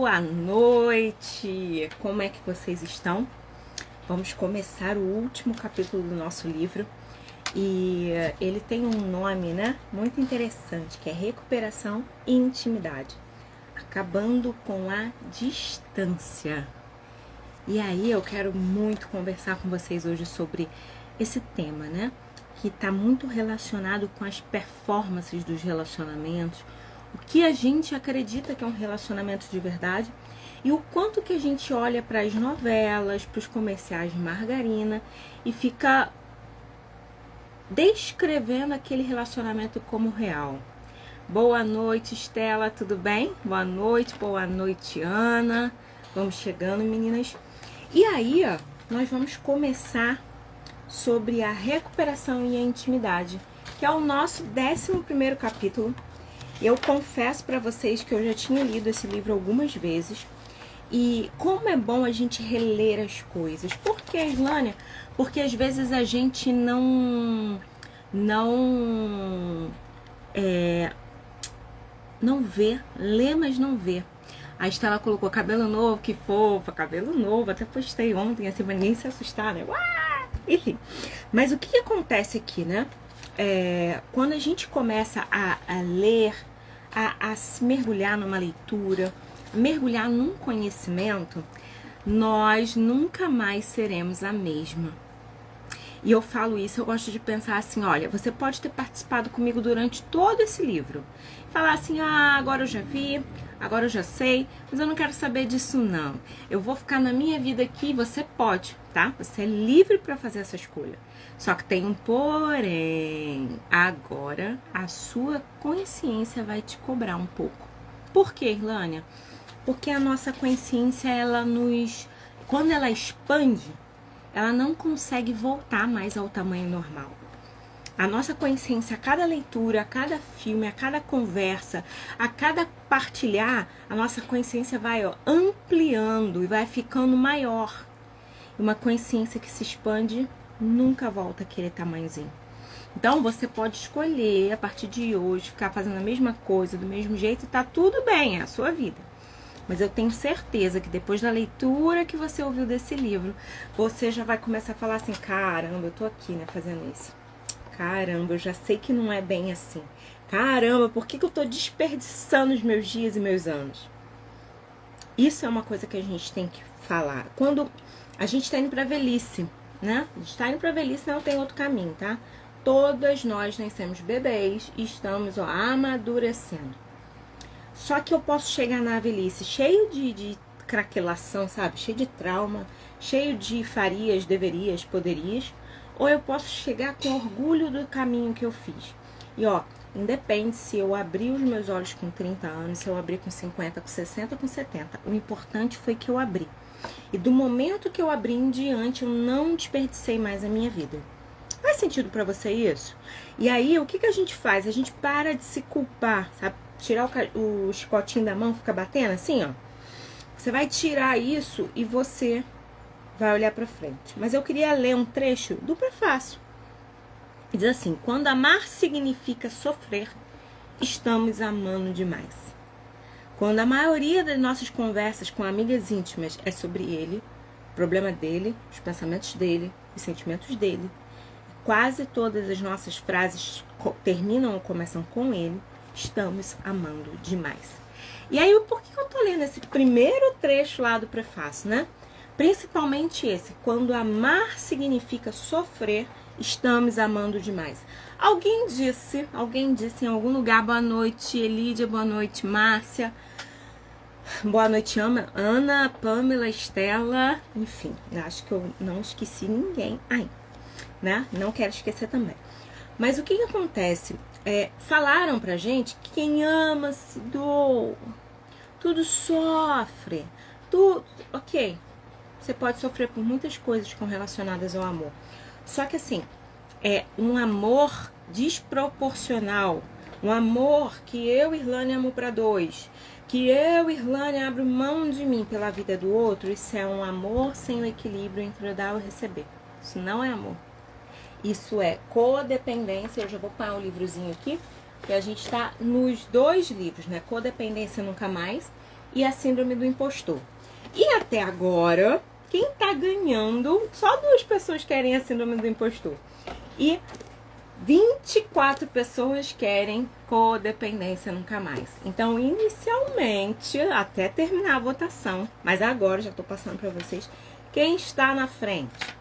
Boa noite! Como é que vocês estão? Vamos começar o último capítulo do nosso livro e ele tem um nome, né, muito interessante, que é Recuperação e Intimidade, acabando com a distância. E aí eu quero muito conversar com vocês hoje sobre esse tema, né, que está muito relacionado com as performances dos relacionamentos, o que a gente acredita que é um relacionamento de verdade e o quanto que a gente olha para as novelas, para os comerciais de margarina e fica descrevendo aquele relacionamento como real. Boa noite, Estela, tudo bem? Boa noite, Ana. Vamos chegando, meninas. E aí, ó, nós vamos começar sobre a recuperação e a intimidade, que é o nosso 11º capítulo. Eu confesso para vocês que eu já tinha lido esse livro algumas vezes. E como é bom a gente reler as coisas. Por que, Islânia? Porque às vezes a gente não vê, lê, mas não vê. A Estela colocou cabelo novo, que fofa, cabelo novo. Até postei ontem, assim, pra ninguém se assustar, né? Uá! Enfim. Mas o que acontece aqui, né? Quando a gente começa a ler, a se mergulhar numa leitura, mergulhar num conhecimento, nós nunca mais seremos a mesma. E eu falo isso, eu gosto de pensar assim, olha, você pode ter participado comigo durante todo esse livro. Falar assim, agora eu já vi, agora eu já sei, mas eu não quero saber disso não. Eu vou ficar na minha vida aqui, você pode, tá? Você é livre para fazer essa escolha. Só que tem um porém. Agora a sua consciência vai te cobrar um pouco. Por quê, Irlânia? Porque a nossa consciência, quando ela expande, ela não consegue voltar mais ao tamanho normal. A nossa consciência, a cada leitura, a cada filme, a cada conversa, a cada partilhar, a nossa consciência vai ampliando e vai ficando maior. Uma consciência que se expande nunca volta aquele tamanhozinho. Então você pode escolher a partir de hoje ficar fazendo a mesma coisa do mesmo jeito e tá tudo bem, é a sua vida. Mas eu tenho certeza que depois da leitura que você ouviu desse livro, você já vai começar a falar assim, caramba, eu tô aqui, né, fazendo isso. Caramba, eu já sei que não é bem assim. Caramba, por que eu tô desperdiçando os meus dias e meus anos? Isso é uma coisa que a gente tem que falar. Quando a gente tá indo pra velhice, né? A gente tá indo pra velhice, não tem outro caminho, tá? Todas nós nascemos bebês e estamos amadurecendo. Só que eu posso chegar na velhice cheio de craquelação, sabe? Cheio de trauma, cheio de farias, deverias, poderias. Ou eu posso chegar com orgulho do caminho que eu fiz. E independe se eu abri os meus olhos com 30 anos, se eu abri com 50, com 60, com 70. O importante foi que eu abri. E do momento que eu abri em diante, eu não desperdicei mais a minha vida. Faz sentido pra você isso? E aí, o que a gente faz? A gente para de se culpar, sabe? Tirar o chicotinho da mão, fica batendo assim, ó. Você vai tirar isso e você vai olhar pra frente. Mas eu queria ler um trecho do prefácio. Diz assim, quando amar significa sofrer, estamos amando demais. Quando a maioria das nossas conversas com amigas íntimas é sobre ele, o problema dele, os pensamentos dele, os sentimentos dele, quase todas as nossas frases terminam ou começam com ele, estamos amando demais. E aí, por que eu tô lendo esse primeiro trecho lá do prefácio, né? Principalmente esse, quando amar significa sofrer, estamos amando demais. Alguém disse em algum lugar, boa noite, Elídia, boa noite, Márcia, boa noite, Ana, Pamela, Estela, enfim, acho que eu não esqueci ninguém aí, né? Não quero esquecer também. Mas o que acontece? Falaram pra gente que quem ama se doa, tudo sofre, tudo, ok. Você pode sofrer por muitas coisas relacionadas ao amor. Só que assim, é um amor desproporcional. Um amor que eu, Irlânia, amo pra dois. Que eu, Irlânia, abro mão de mim pela vida do outro. Isso é um amor sem o equilíbrio entre o dar e o receber. Isso não é amor. Isso é codependência. Eu já vou pôr o livrozinho aqui. Que a gente tá nos dois livros, né? Codependência Nunca Mais e a síndrome do impostor. E até agora, quem tá ganhando, só 2 pessoas querem a síndrome do impostor. E 24 pessoas querem codependência nunca mais. Então, inicialmente, até terminar a votação, mas agora já tô passando para vocês, quem está na frente?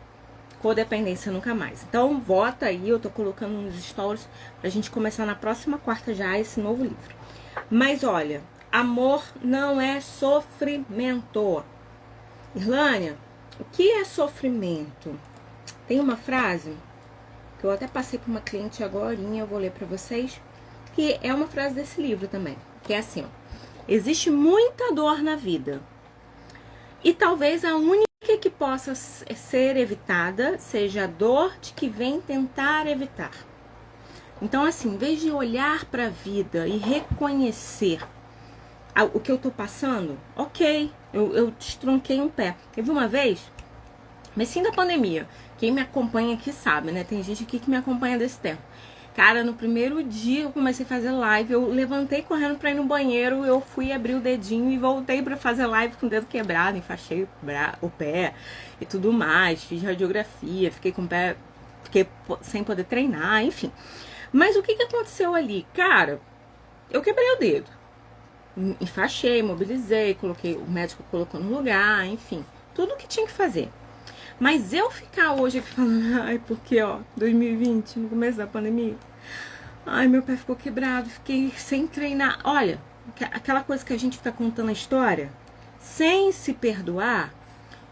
Codependência nunca mais. Então, vota aí, eu tô colocando nos stories pra gente começar na próxima quarta já esse novo livro. Mas olha, amor não é sofrimento. Irlânia, o que é sofrimento? Tem uma frase que eu até passei para uma cliente agorinha, eu vou ler para vocês, que é uma frase desse livro também, que é assim, ó: existe muita dor na vida, e talvez a única que possa ser evitada seja a dor de que vem tentar evitar. Então, assim, em vez de olhar para a vida e reconhecer o que eu tô passando, ok, eu destronquei um pé. Teve uma vez, comecinho da pandemia, quem me acompanha aqui sabe, né? Tem gente aqui que me acompanha desse tempo. Cara, no primeiro dia eu comecei a fazer live, eu levantei correndo pra ir no banheiro, eu fui abrir o dedinho e voltei pra fazer live com o dedo quebrado, enfaixei o pé e tudo mais, fiz radiografia, fiquei com o pé, fiquei sem poder treinar, enfim. Mas o que aconteceu ali? Cara, eu quebrei o dedo, enfaixei, mobilizei, coloquei, o médico colocou no lugar, enfim, tudo o que tinha que fazer. Mas eu ficar hoje aqui falando, ai, porque, ó, 2020, no começo da pandemia, ai, meu pé ficou quebrado, fiquei sem treinar. Olha, aquela coisa que a gente fica contando a história, sem se perdoar,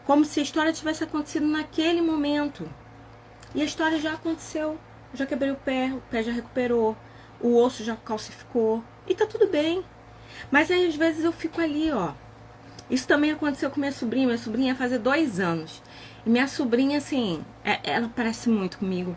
como se a história tivesse acontecido naquele momento. E a história já aconteceu. Eu já quebrei o pé já recuperou, o osso já calcificou, e tá tudo bem. Mas aí, às vezes, eu fico ali, ó. Isso também aconteceu com minha sobrinha ia fazer 2 anos. E minha sobrinha, assim, ela parece muito comigo.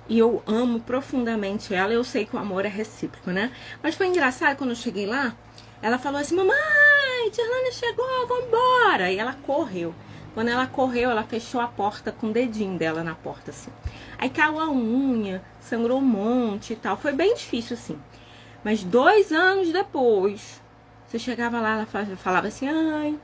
E eu amo profundamente ela. Eu sei que o amor é recíproco, né? Mas foi engraçado, quando eu cheguei lá, ela falou assim: mamãe, Tirlane chegou, vambora. E ela correu. Quando ela correu, ela fechou a porta com o dedinho dela na porta, assim. Aí caiu a unha, sangrou um monte e tal. Foi bem difícil, assim. Mas 2 anos depois, você chegava lá, ela falava assim: ai,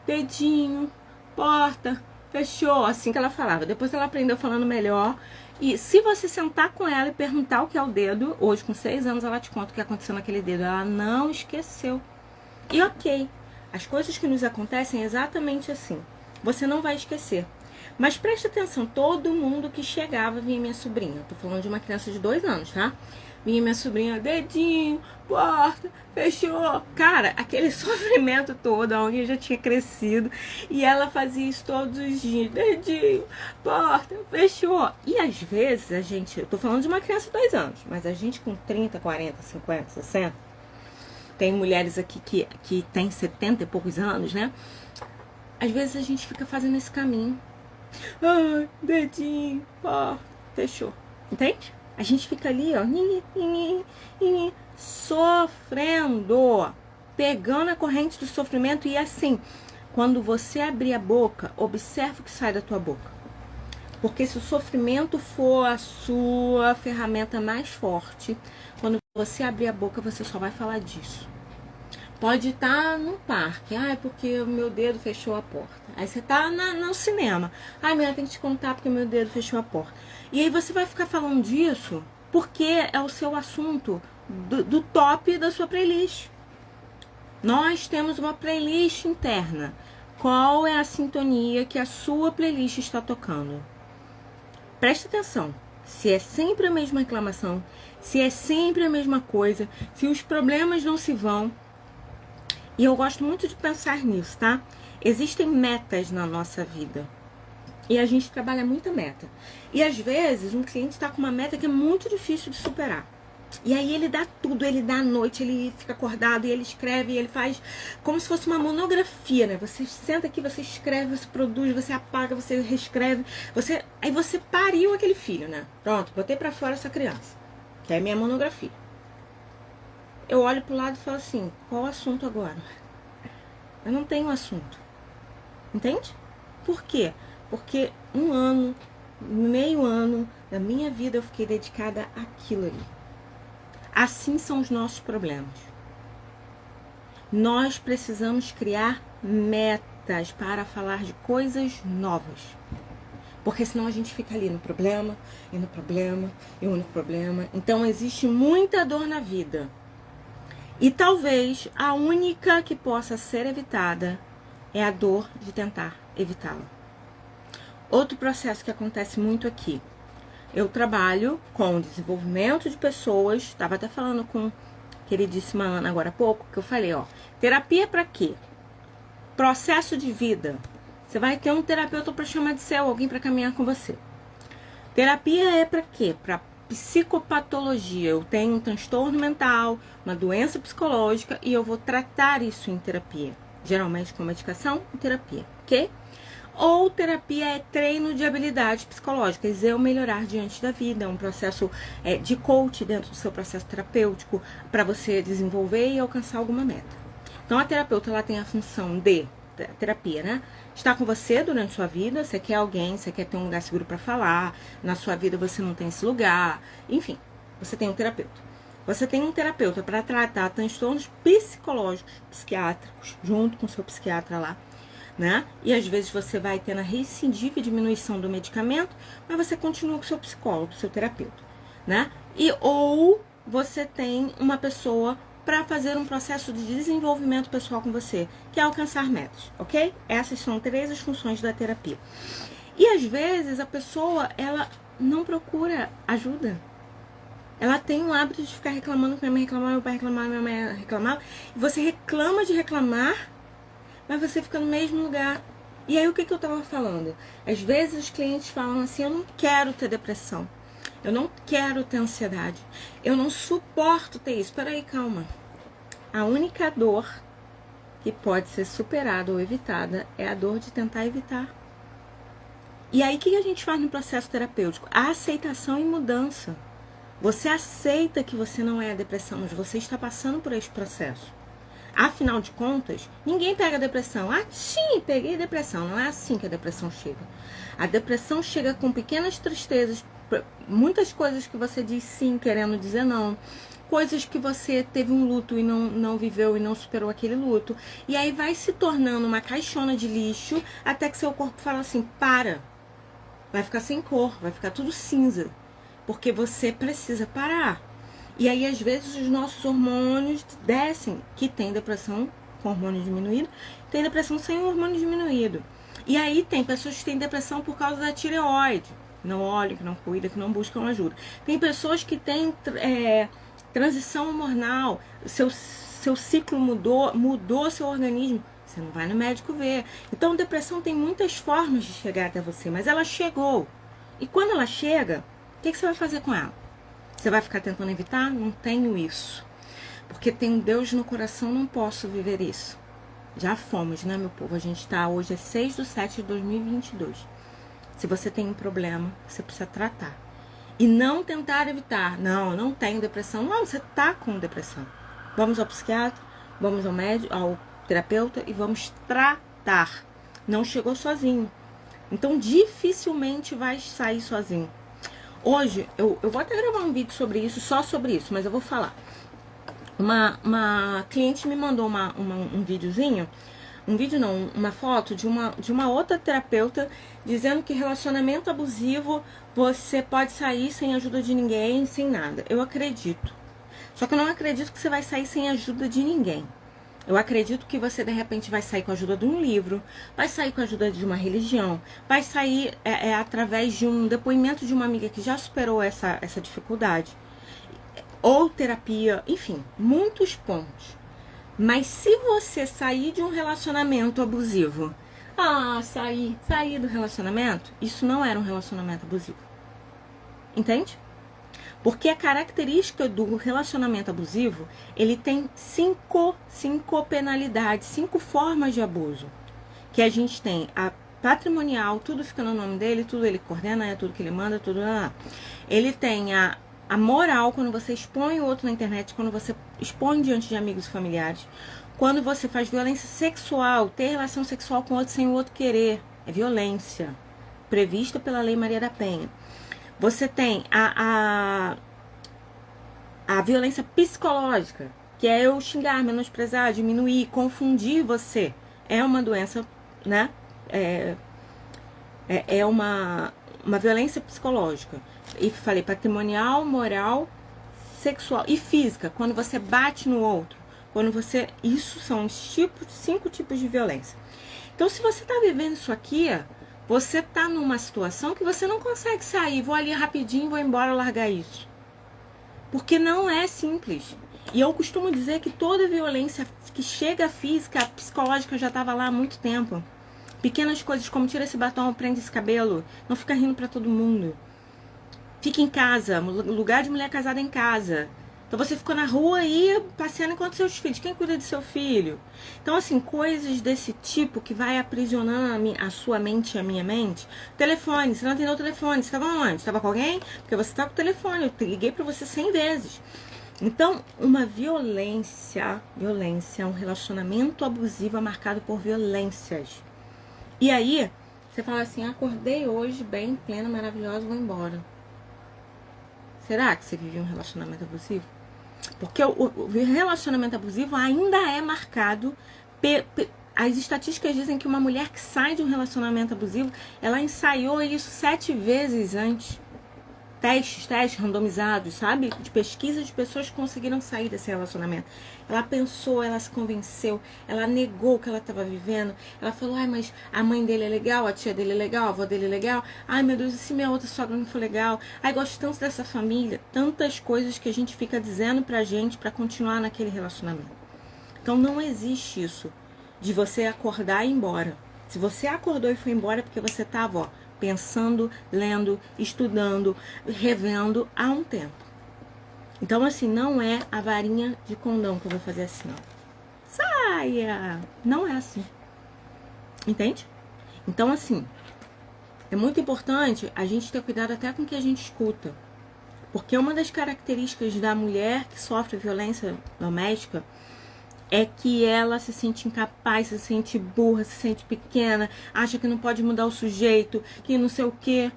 dedinho, porta, fechou, assim que ela falava. Depois ela aprendeu falando melhor. E se você sentar com ela e perguntar o que é o dedo, hoje com 6 anos ela te conta o que aconteceu naquele dedo. Ela não esqueceu. E ok, as coisas que nos acontecem é exatamente assim. Você não vai esquecer. Mas preste atenção, todo mundo que chegava vinha minha sobrinha. Tô falando de uma criança de 2 anos, tá? Vinha minha sobrinha, dedinho, porta, fechou. Cara, aquele sofrimento todo, a unha já tinha crescido. E ela fazia isso todos os dias. Dedinho, porta, fechou. E às vezes a gente, eu tô falando de uma criança de 2 anos, mas a gente com 30, 40, 50, 60, tem mulheres aqui que tem 70 e poucos anos, né? Às vezes a gente fica fazendo esse caminho. Ai, dedinho, porta, fechou. Entende? A gente fica ali, ó, sofrendo, pegando a corrente do sofrimento. E assim, quando você abrir a boca, observe o que sai da tua boca. Porque se o sofrimento for a sua ferramenta mais forte, quando você abrir a boca, você só vai falar disso. Pode estar no parque, ai, porque o meu dedo fechou a porta. Aí você tá no cinema, ai, menina, tem que te contar porque o meu dedo fechou a porta. E aí você vai ficar falando disso porque é o seu assunto do top da sua playlist. Nós temos uma playlist interna. Qual é a sintonia que a sua playlist está tocando? Preste atenção. Se é sempre a mesma reclamação, se é sempre a mesma coisa, se os problemas não se vão. E eu gosto muito de pensar nisso, tá? Existem metas na nossa vida. E a gente trabalha muita meta. E às vezes um cliente está com uma meta que é muito difícil de superar. E aí ele dá tudo, ele dá a noite, ele fica acordado e ele escreve, e ele faz como se fosse uma monografia, né? Você senta aqui, você escreve, você produz, você apaga, você reescreve, aí você pariu aquele filho, né? Pronto, botei pra fora essa criança, que é a minha monografia. Eu olho pro lado e falo assim, qual o assunto agora? Eu não tenho assunto. Entende? Por quê? Porque 1 ano, meio ano da minha vida eu fiquei dedicada àquilo ali. Assim são os nossos problemas. nós precisamos criar metas para falar de coisas novas. Porque senão a gente fica ali no problema, e no problema, e no problema. Então existe muita dor na vida. E talvez a única que possa ser evitada é a dor de tentar evitá-la. Outro processo que acontece muito aqui. Eu trabalho com desenvolvimento de pessoas. Estava até falando com a queridíssima Ana agora há pouco, que eu falei, ó, terapia para quê? Processo de vida. Você vai ter um terapeuta para chamar de seu, alguém para caminhar com você. Terapia é para quê? Para psicopatologia. Eu tenho um transtorno mental, uma doença psicológica e eu vou tratar isso em terapia. Geralmente com medicação e terapia, ok? Ou terapia é treino de habilidades psicológicas, eu melhorar diante da vida, é um processo de coach dentro do seu processo terapêutico para você desenvolver e alcançar alguma meta. Então a terapeuta ela tem a função de terapia, né? Está com você durante a sua vida, você quer alguém, você quer ter um lugar seguro para falar, na sua vida você não tem esse lugar, enfim, você tem um terapeuta. Você tem um terapeuta para tratar transtornos psicológicos, psiquiátricos, junto com o seu psiquiatra lá, né? E às vezes você vai ter na recidiva e diminuição do medicamento, mas você continua com o seu psicólogo, seu terapeuta, né? Ou você tem uma pessoa para fazer um processo de desenvolvimento pessoal com você, que é alcançar metas, ok? Essas são 3 as funções da terapia. E às vezes a pessoa, ela não procura ajuda. Ela tem o hábito de ficar reclamando, que minha mãe reclamava, meu pai reclamava, minha mãe reclamava. E você reclama de reclamar, mas você fica no mesmo lugar. E aí o que eu tava falando? Às vezes os clientes falam assim, eu não quero ter depressão. Eu não quero ter ansiedade. Eu não suporto ter isso. Peraí, calma. A única dor que pode ser superada ou evitada é a dor de tentar evitar. E aí, o que a gente faz no processo terapêutico? A aceitação e mudança. Você aceita que você não é a depressão, mas você está passando por esse processo. Afinal de contas, ninguém pega depressão. Ah, sim, peguei depressão. Não é assim que a depressão chega. A depressão chega com pequenas tristezas, muitas coisas que você diz sim, querendo dizer não. Coisas que você teve um luto e não viveu e não superou aquele luto. E aí vai se tornando uma caixona de lixo até que seu corpo fala assim, para. Vai ficar sem cor, vai ficar tudo cinza. Porque você precisa parar. E aí, às vezes, os nossos hormônios descem, que tem depressão com hormônio diminuído, tem depressão sem hormônio diminuído. E aí tem pessoas que têm depressão por causa da tireoide. Não olham, que não cuidam, que não buscam ajuda. Tem pessoas que têm transição hormonal, seu ciclo mudou seu organismo. Você não vai no médico ver. Então, depressão tem muitas formas de chegar até você, mas ela chegou. E quando ela chega, o que você vai fazer com ela? Você vai ficar tentando evitar? Não tenho isso. Porque tem um Deus no coração, não posso viver isso. Já fomos, né, meu povo? A gente está hoje, é 6/7/2022. Se você tem um problema, você precisa tratar. E não tentar evitar. Não, eu não tenho depressão. Não, você tá com depressão. Vamos ao psiquiatra, vamos ao médico, ao terapeuta e vamos tratar. Não chegou sozinho. Então, dificilmente vai sair sozinho. Hoje, eu vou até gravar um vídeo sobre isso, só sobre isso, mas eu vou falar. Uma cliente me mandou um videozinho, uma foto de uma outra terapeuta dizendo que relacionamento abusivo você pode sair sem ajuda de ninguém, sem nada. Eu acredito. Só que eu não acredito que você vai sair sem ajuda de ninguém. Eu acredito que você, de repente, vai sair com a ajuda de um livro, vai sair com a ajuda de uma religião, vai sair através de um depoimento de uma amiga que já superou essa dificuldade, ou terapia, enfim, muitos pontos. Mas se você sair de um relacionamento abusivo, sair do relacionamento, isso não era um relacionamento abusivo. Entende? Porque a característica do relacionamento abusivo, ele tem cinco penalidades, 5 formas de abuso. Que a gente tem a patrimonial, tudo fica no nome dele, tudo ele coordena, tudo que ele manda, tudo lá. Ele tem a moral, quando você expõe o outro na internet, quando você expõe diante de amigos e familiares. Quando você faz violência sexual, ter relação sexual com o outro sem o outro querer, é violência, prevista pela Lei Maria da Penha. Você tem a violência psicológica, que é eu xingar, menosprezar, diminuir, confundir você. É uma doença, né? É uma violência psicológica. E falei patrimonial, moral, sexual e física. Quando você bate no outro. Quando você... Isso são os 5 tipos de violência. Então, se você está vivendo isso aqui, você está numa situação que você não consegue sair. Vou ali rapidinho, vou embora, largar isso. Porque não é simples. E eu costumo dizer que toda violência que chega física, psicológica, já estava lá há muito tempo. Pequenas coisas como tira esse batom, prende esse cabelo, não fica rindo pra todo mundo. Fica em casa, lugar de mulher casada em casa. Então você ficou na rua aí passeando enquanto seus filhos. Quem cuida de seu filho? Então, assim, coisas desse tipo que vai aprisionando a sua mente e a minha mente. Telefone, você não atendeu o telefone, você estava onde? Estava com alguém? Porque você está com o telefone, eu liguei pra você 100 vezes. Então, uma violência, um relacionamento abusivo é marcado por violências. E aí, você fala assim, acordei hoje bem, plena, maravilhosa, vou embora. Será que você viveu um relacionamento abusivo? Porque o relacionamento abusivo ainda é marcado... As estatísticas dizem que uma mulher que sai de um relacionamento abusivo, ela ensaiou isso 7 vezes antes. Testes randomizados, sabe? De pesquisa de pessoas que conseguiram sair desse relacionamento. Ela pensou, ela se convenceu, ela negou o que ela estava vivendo. Ela falou, ai, mas a mãe dele é legal, a tia dele é legal, a avó dele é legal. Ai, meu Deus, e se minha outra sogra não for legal? Ai, gosto tanto dessa família. Tantas coisas que a gente fica dizendo pra gente pra continuar naquele relacionamento. Então não existe isso de você acordar e ir embora. Se você acordou e foi embora é porque você estava, ó, pensando, lendo, estudando, revendo há um tempo. Então, assim, não é a varinha de condão que eu vou fazer assim, ó. Saia! Não é assim. Entende? Então, assim, é muito importante a gente ter cuidado até com o que a gente escuta. Porque uma das características da mulher que sofre violência doméstica é que ela se sente incapaz, se sente burra, se sente pequena, acha que não pode mudar o sujeito, que não sei o quê.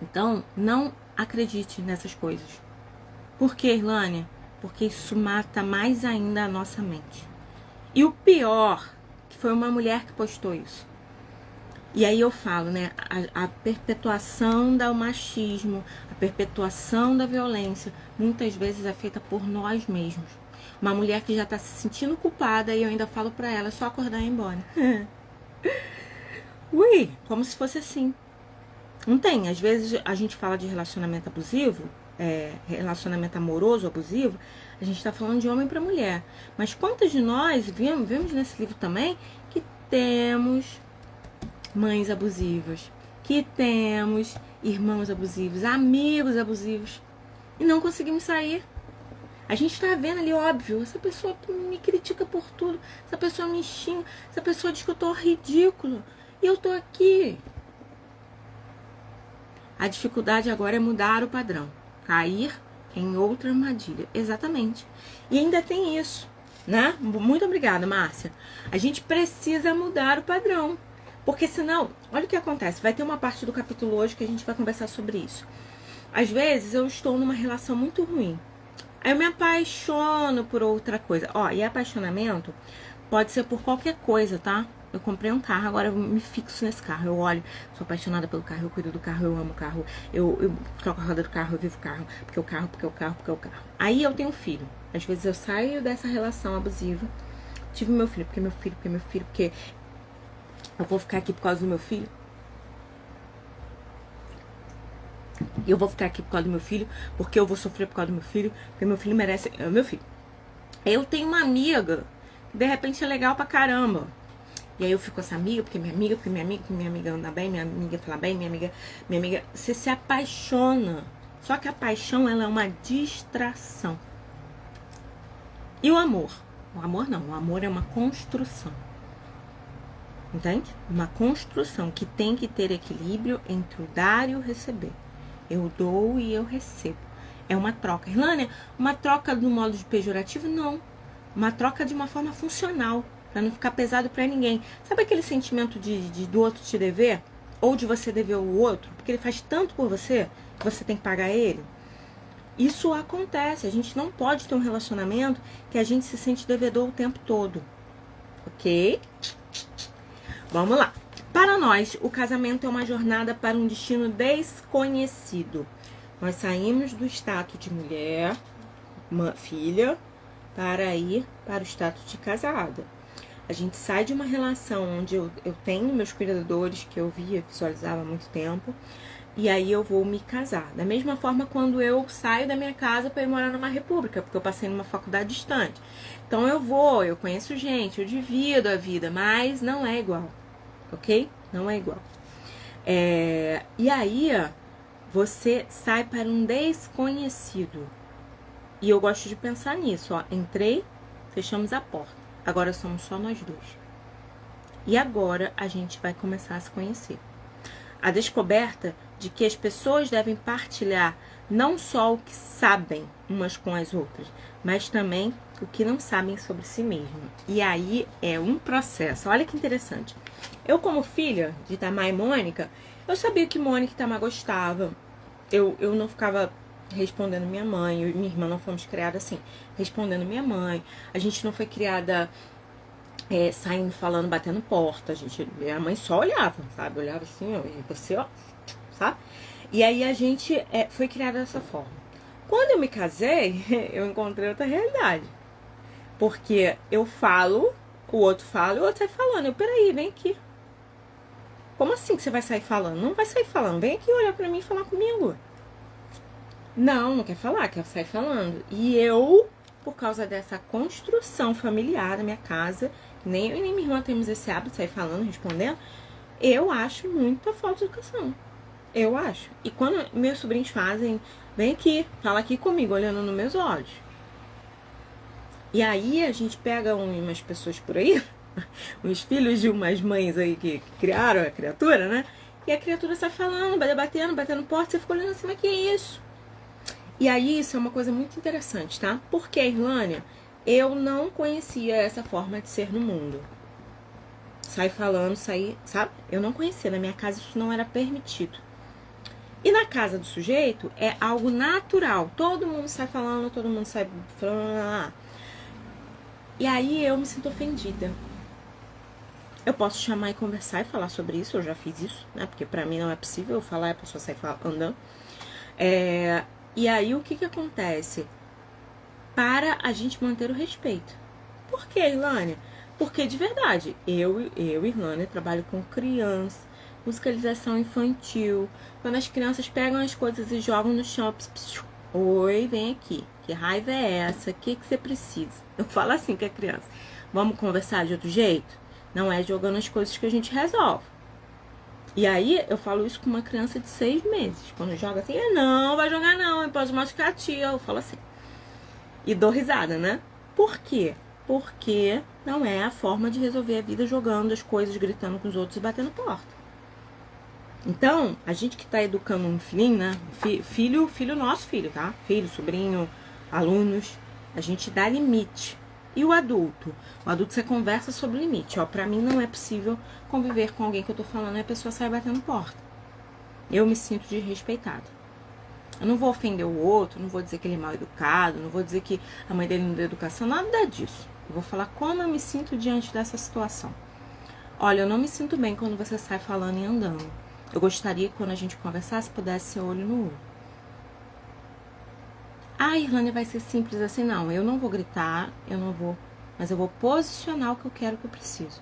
Então, não acredite nessas coisas. Por quê, Irlânia? Porque isso mata mais ainda a nossa mente. E o pior, que foi uma mulher que postou isso. E aí eu falo, né, a perpetuação do machismo, a perpetuação da violência, muitas vezes é feita por nós mesmos. Uma mulher que já tá se sentindo culpada e eu ainda falo pra ela, é só acordar e ir embora. Ui, como se fosse assim. Não tem, às vezes a gente fala de relacionamento abusivo, relacionamento amoroso abusivo, a gente tá falando de homem pra mulher. Mas quantas de nós, vemos nesse livro também, que temos mães abusivas, que temos irmãos abusivos, amigos abusivos, e não conseguimos sair. A gente tá vendo ali, óbvio, essa pessoa me critica por tudo, essa pessoa me xinga, essa pessoa diz que eu tô ridículo, e eu tô aqui. A dificuldade agora é mudar o padrão, cair em outra armadilha, exatamente. E ainda tem isso, né? Muito obrigada, Márcia. A gente precisa mudar o padrão, porque senão, olha o que acontece, vai ter uma parte do capítulo hoje que a gente vai conversar sobre isso. Às vezes eu estou numa relação muito ruim, aí eu me apaixono por outra coisa. Ó, e apaixonamento pode ser por qualquer coisa, tá? Eu comprei um carro, agora eu me fixo nesse carro. Eu olho, sou apaixonada pelo carro, eu cuido do carro, eu amo o carro. Eu troco a roda do carro, eu vivo o carro. Porque o carro, porque o carro, porque o carro. Aí eu tenho um filho. Às vezes eu saio dessa relação abusiva. Tive meu filho, porque meu filho, porque meu filho, porque eu vou ficar aqui por causa do meu filho. E eu vou ficar aqui por causa do meu filho, porque eu vou sofrer por causa do meu filho, porque meu filho merece. É o meu filho. Eu tenho uma amiga que de repente é legal pra caramba. E aí eu fico com essa amiga, porque minha amiga, porque minha amiga anda bem, minha amiga fala bem, minha amiga. Você se apaixona. Só que a paixão, ela é uma distração. E o amor? O amor não, o amor é uma construção. Entende? Uma construção que tem que ter equilíbrio entre o dar e o receber. Eu dou e eu recebo. É uma troca. Irlânia, uma troca do modo de pejorativo? Não. Uma troca de uma forma funcional, para não ficar pesado para ninguém. Sabe aquele sentimento de do outro te dever? Ou de você dever o outro? Porque ele faz tanto por você que você tem que pagar ele? Isso acontece. A gente não pode ter um relacionamento que a gente se sente devedor o tempo todo. Ok? Vamos lá. Para nós, o casamento é uma jornada para um destino desconhecido. Nós saímos do status de mulher, filha, para ir para o status de casada. A gente sai de uma relação onde eu tenho meus cuidadores, que eu via, visualizava há muito tempo, e aí eu vou me casar. Da mesma forma, quando eu saio da minha casa para ir morar numa república, porque eu passei numa faculdade distante. Então eu conheço gente, eu divido a vida, mas não é igual, ok? Não é igual. E aí, você sai para um desconhecido. E eu gosto de pensar nisso, ó. Entrei, fechamos a porta. Agora somos só nós dois. E agora a gente vai começar a se conhecer. A descoberta de que as pessoas devem partilhar não só o que sabem umas com as outras, mas também o que não sabem sobre si mesmas. E aí é um processo. Olha que interessante. Eu, como filha de Tamar e Mônica, eu sabia que Mônica e Tamar gostavam. Eu não ficava respondendo minha mãe, eu e minha irmã não fomos criadas assim, respondendo minha mãe. A gente não foi criada saindo, falando, batendo porta. Minha mãe só olhava, sabe? Olhava assim, ó, e você, ó, sabe? E aí a gente foi criada dessa forma. Quando eu me casei, eu encontrei outra realidade. Porque eu falo, o outro fala, e o outro sai falando. Peraí, vem aqui. Como assim que você vai sair falando? Não vai sair falando. Vem aqui olhar pra mim e falar comigo. Não quer falar, quer sair falando. E eu, por causa dessa construção familiar da minha casa, nem eu e nem minha irmã temos esse hábito de sair falando, respondendo, eu acho muita falta de educação. Eu acho. E quando meus sobrinhos fazem, vem aqui, fala aqui comigo, olhando nos meus olhos. E aí a gente pega umas pessoas por aí, uns filhos de umas mães aí que criaram a criatura, né? E a criatura sai falando, batendo porta, você fica olhando assim, mas que é isso? E aí isso é uma coisa muito interessante, tá? Porque a Irlânia, eu não conhecia essa forma de ser no mundo. Sai falando, sabe? Eu não conhecia, na minha casa isso não era permitido. E na casa do sujeito é algo natural. Todo mundo sai falando, todo mundo sai falando. E aí eu me sinto ofendida. Eu posso chamar e conversar e falar sobre isso, eu já fiz isso, né? Porque pra mim não é possível eu falar e a pessoa sair andando. E aí o que acontece? Para a gente manter o respeito. Por que, Irlânia? Porque de verdade, eu Irlânia, trabalho com criança, musicalização infantil. Quando as crianças pegam as coisas e jogam no chão, oi, vem aqui. Que raiva é essa? O que você precisa? Eu falo assim com a criança. Vamos conversar de outro jeito? Não é jogando as coisas que a gente resolve. E aí, eu falo isso com uma criança de 6 meses. Quando joga assim, não, vai jogar não, pode machucar a tia. Eu falo assim. E dou risada, né? Por quê? Porque não é a forma de resolver a vida jogando as coisas, gritando com os outros e batendo porta. Então, a gente que tá educando um filhinho, né? Filho nosso filho, tá? Filho, sobrinho, alunos. A gente dá limite. E o adulto? O adulto você conversa sobre o limite. Ó, pra mim não é possível conviver com alguém que eu tô falando e a pessoa sai batendo porta. Eu me sinto desrespeitada. Eu não vou ofender o outro, não vou dizer que ele é mal educado, não vou dizer que a mãe dele não deu educação, nada disso. Eu vou falar como eu me sinto diante dessa situação. Olha, eu não me sinto bem quando você sai falando e andando. Eu gostaria que quando a gente conversasse, pudesse ser olho no olho. A Irlânia vai ser simples assim, não. Eu não vou gritar, mas eu vou posicionar o que eu quero, o que eu preciso.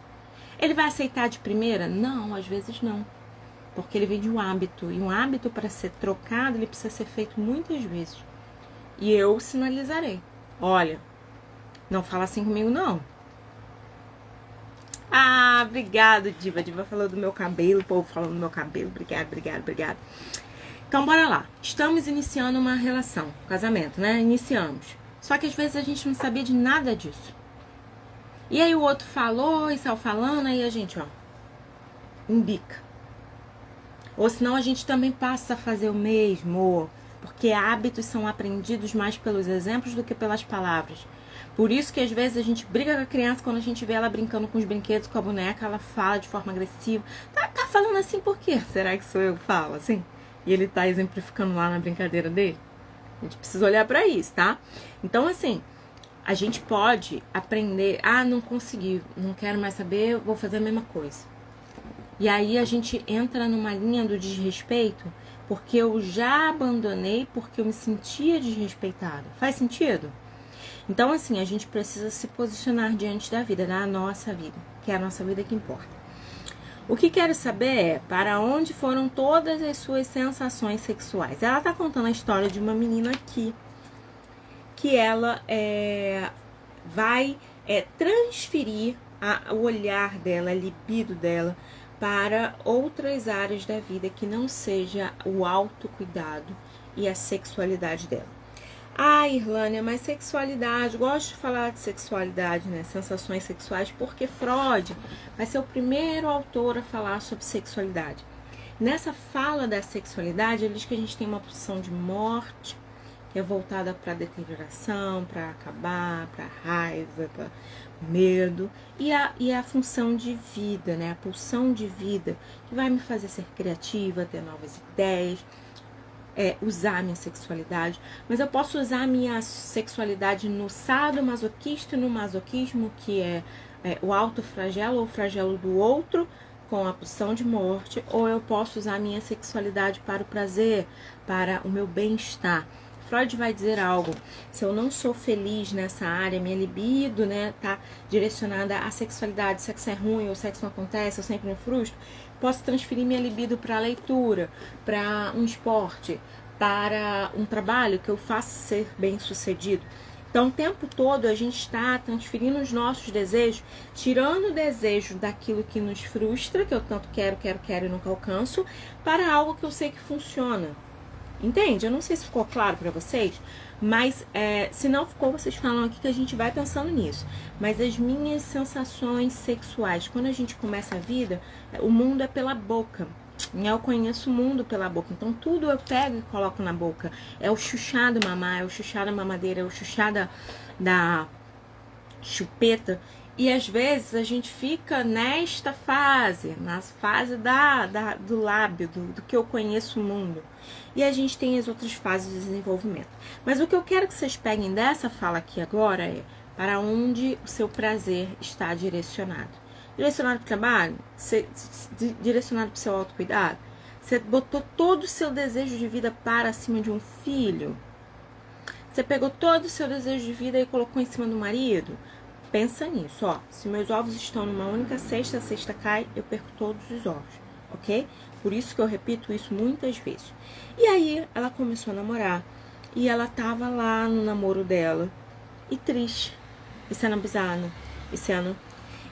Ele vai aceitar de primeira? Não, às vezes não. Porque ele vem de um hábito. E um hábito, para ser trocado, ele precisa ser feito muitas vezes. E eu sinalizarei. Olha, não fala assim comigo, não. Ah, obrigado, Diva. Diva falou do meu cabelo, o povo falando do meu cabelo. Obrigado. Então, bora lá. Estamos iniciando uma relação, casamento, né? Iniciamos. Só que às vezes a gente não sabia de nada disso. E aí o outro falou e saiu falando, aí a gente, ó, embica. Ou senão a gente também passa a fazer o mesmo, porque hábitos são aprendidos mais pelos exemplos do que pelas palavras. Por isso que às vezes a gente briga com a criança quando a gente vê ela brincando com os brinquedos, com a boneca, ela fala de forma agressiva. Tá falando assim por quê? Será que sou eu que falo assim? E ele tá exemplificando lá na brincadeira dele? A gente precisa olhar para isso, tá? Então, assim, a gente pode aprender, não consegui, não quero mais saber, vou fazer a mesma coisa. E aí a gente entra numa linha do desrespeito, porque eu já abandonei porque eu me sentia desrespeitada. Faz sentido? Então, assim, a gente precisa se posicionar diante da vida, da nossa vida, que é a nossa vida que importa. O que quero saber é para onde foram todas as suas sensações sexuais. Ela tá contando a história de uma menina aqui, que ela vai transferir o olhar dela, a libido dela, para outras áreas da vida que não seja o autocuidado e a sexualidade dela. Irlânia, mas sexualidade, gosto de falar de sexualidade, né? Sensações sexuais, porque Freud vai ser o primeiro autor a falar sobre sexualidade. Nessa fala da sexualidade, ele diz que a gente tem uma pulsão de morte, que é voltada para deterioração, para acabar, para raiva, para medo, e a função de vida, né? A pulsão de vida, que vai me fazer ser criativa, ter novas ideias, usar a minha sexualidade. Mas eu posso usar a minha sexualidade no sadomasoquista e no masoquismo, que é o autoflagelo ou o flagelo do outro, com a pulsão de morte, ou eu posso usar a minha sexualidade para o prazer, para o meu bem-estar. Freud vai dizer algo: se eu não sou feliz nessa área, minha libido, né, tá direcionada à sexualidade, sexo é ruim, ou sexo não acontece, eu sempre me frustro, posso transferir minha libido para a leitura, para um esporte, para um trabalho que eu faço ser bem sucedido. Então, o tempo todo a gente está transferindo os nossos desejos, tirando o desejo daquilo que nos frustra, que eu tanto quero e nunca alcanço, para algo que eu sei que funciona. Entende? Eu não sei se ficou claro para vocês, mas se não ficou, vocês falam aqui que a gente vai pensando nisso. Mas as minhas sensações sexuais, quando a gente começa a vida, o mundo é pela boca. Eu conheço o mundo pela boca, então tudo eu pego e coloco na boca. É o chuchá do mamar, é o chuchá da mamadeira, é o chuchá da chupeta. E às vezes a gente fica nesta fase, na fase do lábio, do que eu conheço o mundo. E a gente tem as outras fases de desenvolvimento. Mas o que eu quero que vocês peguem dessa fala aqui agora é para onde o seu prazer está direcionado. Direcionado para o trabalho? Direcionado para o seu autocuidado? Você botou todo o seu desejo de vida para cima de um filho? Você pegou todo o seu desejo de vida e colocou em cima do marido? Pensa nisso, ó. Se meus ovos estão numa única cesta, a cesta cai, eu perco todos os ovos, ok? Por isso que eu repito isso muitas vezes. E aí, ela começou a namorar. E ela tava lá no namoro dela. E triste. E sendo abusada.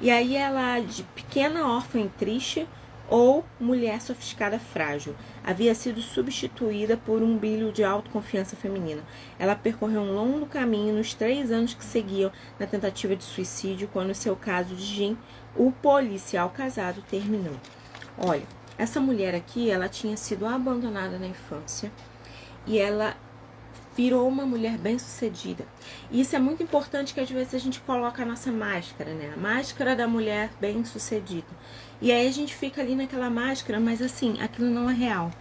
E aí, ela, de pequena órfã e triste, ou mulher sofisticada frágil, havia sido substituída por um brilho de autoconfiança feminina. Ela percorreu um longo caminho nos 3 anos que seguiam na tentativa de suicídio, quando seu caso de Jim, o policial casado, terminou. Olha, essa mulher aqui, ela tinha sido abandonada na infância e ela virou uma mulher bem-sucedida. E isso é muito importante, que às vezes a gente coloca a nossa máscara, né? A máscara da mulher bem-sucedida. E aí a gente fica ali naquela máscara, mas assim, aquilo não é real.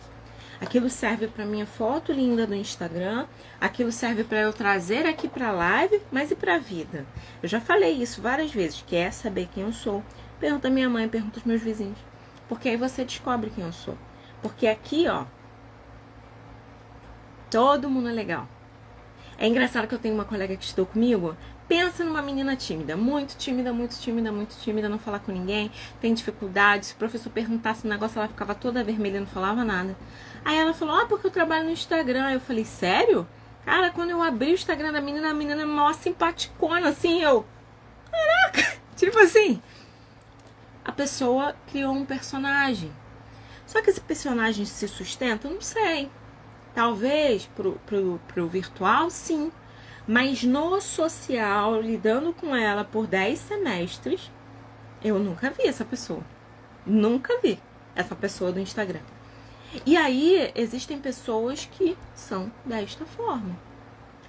Aquilo serve para minha foto linda do Instagram, aquilo serve para eu trazer aqui para a live, mas e para a vida? Eu já falei isso várias vezes. Quer saber quem eu sou? Pergunta a minha mãe, pergunta os meus vizinhos. Porque aí você descobre quem eu sou. Porque aqui, ó, todo mundo é legal. É engraçado que eu tenho uma colega que estudou comigo. Pensa numa menina tímida, muito tímida, não falar com ninguém, tem dificuldade. Se o professor perguntasse um negócio, ela ficava toda vermelha, não falava nada. Aí ela falou, porque eu trabalho no Instagram. Eu falei, sério? Cara, quando eu abri o Instagram da menina, a menina é mó simpaticona, assim, caraca, tipo assim. A pessoa criou um personagem. Só que esse personagem se sustenta? Eu não sei. Talvez pro virtual, sim. Mas no social, lidando com ela por 10 semestres, eu nunca vi essa pessoa. Nunca vi essa pessoa do Instagram. E aí, existem pessoas que são desta forma.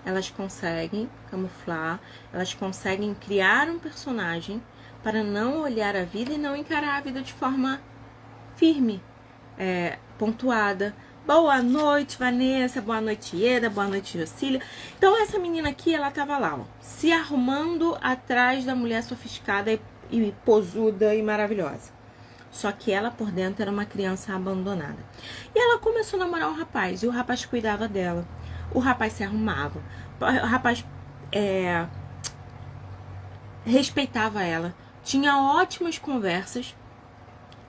Elas conseguem camuflar, elas conseguem criar um personagem para não olhar a vida e não encarar a vida de forma firme, pontuada. Boa noite, Vanessa. Boa noite, Ieda. Boa noite, Jocília. Então, essa menina aqui, ela tava lá, ó, se arrumando atrás da mulher sofisticada e posuda e maravilhosa. Só que ela, por dentro, era uma criança abandonada. E ela começou a namorar um rapaz. E o rapaz cuidava dela. O rapaz se arrumava. O rapaz respeitava ela. Tinha ótimas conversas.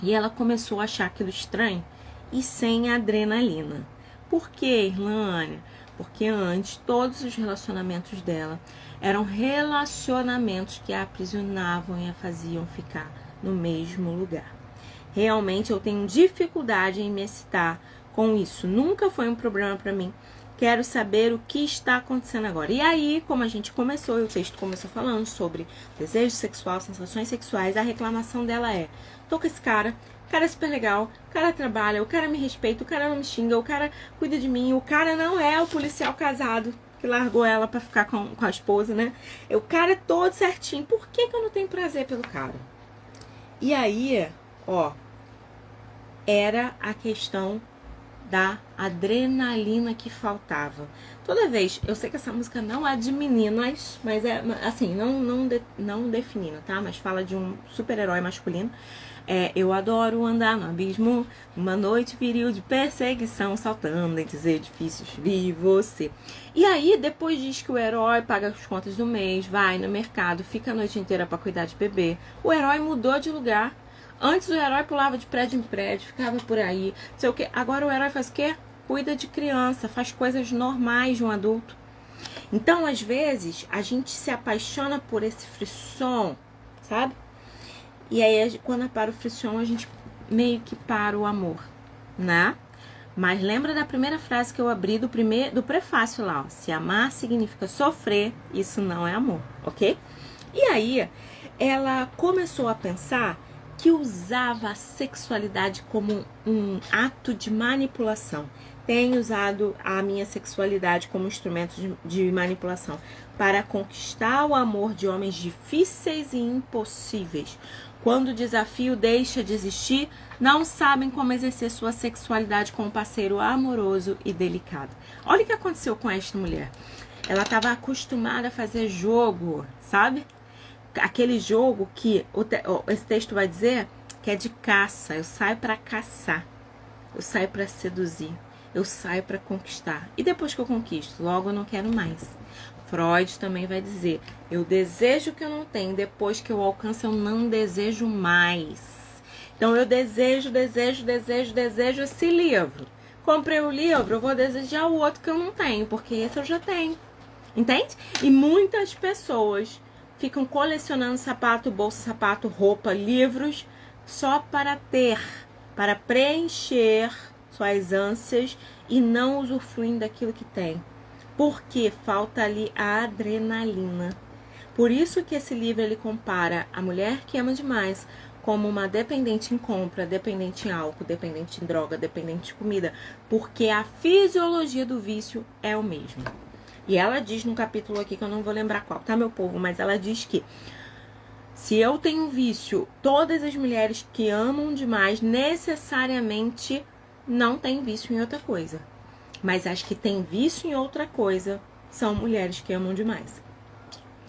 E ela começou a achar aquilo estranho e sem adrenalina. Por quê, Irlânia? Porque antes, todos os relacionamentos dela eram relacionamentos que a aprisionavam e a faziam ficar no mesmo lugar. Realmente eu tenho dificuldade em me excitar com isso. Nunca foi um problema para mim. Quero saber o que está acontecendo agora. E aí, como a gente começou, e o texto começou falando sobre desejo sexual, sensações sexuais, a reclamação dela é: tô com esse cara é super legal, o cara trabalha, o cara me respeita, o cara não me xinga, o cara cuida de mim, o cara não é o policial casado que largou ela pra ficar com a esposa, né? O cara é todo certinho. Por que eu não tenho prazer pelo cara? E aí, ó, era a questão da adrenalina que faltava. Toda vez, eu sei que essa música não é de meninas, mas é assim, não definindo, tá? Mas fala de um super-herói masculino. Eu adoro andar no abismo, uma noite viril de perseguição, saltando entre os edifícios, vi você. E aí, depois diz que o herói paga as contas do mês, vai no mercado, fica a noite inteira pra cuidar de bebê. O herói mudou de lugar. Antes o herói pulava de prédio em prédio, ficava por aí, não sei o que. Agora o herói faz o quê? Cuida de criança, faz coisas normais de um adulto. Então, às vezes, a gente se apaixona por esse frisson, sabe? E aí, quando para o frisson, a gente meio que para o amor, né? Mas lembra da primeira frase que eu abri do prefácio lá, ó. Se amar significa sofrer, isso não é amor, ok? E aí, ela começou a pensar que usava a sexualidade como um ato de manipulação. Tenho usado a minha sexualidade como instrumento de manipulação para conquistar o amor de homens difíceis e impossíveis. Quando o desafio deixa de existir, não sabem como exercer sua sexualidade com um parceiro amoroso e delicado. Olha o que aconteceu com esta mulher. Ela estava acostumada a fazer jogo, sabe? Aquele jogo que esse texto vai dizer que é de caça. Eu saio para caçar, eu saio para seduzir, eu saio para conquistar. E depois que eu conquisto, logo eu não quero mais. Freud também vai dizer: eu desejo o que eu não tenho, depois que eu alcanço eu não desejo mais. Então eu desejo esse livro. Comprei o livro, eu vou desejar o outro que eu não tenho, porque esse eu já tenho. Entende? E muitas pessoas ficam colecionando sapato, bolsa, sapato, roupa, livros, só para ter, para preencher suas ânsias e não usufruindo daquilo que tem. Porque falta ali a adrenalina. Por isso que esse livro ele compara a mulher que ama demais como uma dependente em compra, dependente em álcool, dependente em droga, dependente de comida. Porque a fisiologia do vício é o mesmo. E ela diz num capítulo aqui, que eu não vou lembrar qual, tá, meu povo? Mas ela diz que se eu tenho vício, todas as mulheres que amam demais necessariamente não têm vício em outra coisa. Mas as que têm vício em outra coisa são mulheres que amam demais.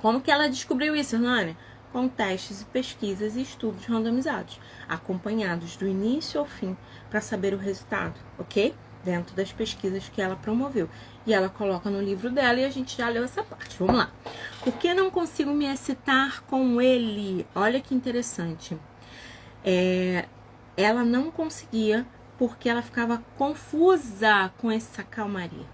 Como que ela descobriu isso, Irlânia? Com testes, pesquisas e estudos randomizados, acompanhados do início ao fim, para saber o resultado, ok? Dentro das pesquisas que ela promoveu. E ela coloca no livro dela e a gente já leu essa parte. Vamos lá. Por que não consigo me excitar com ele? Olha que interessante. Ela não conseguia porque ela ficava confusa com essa calmaria.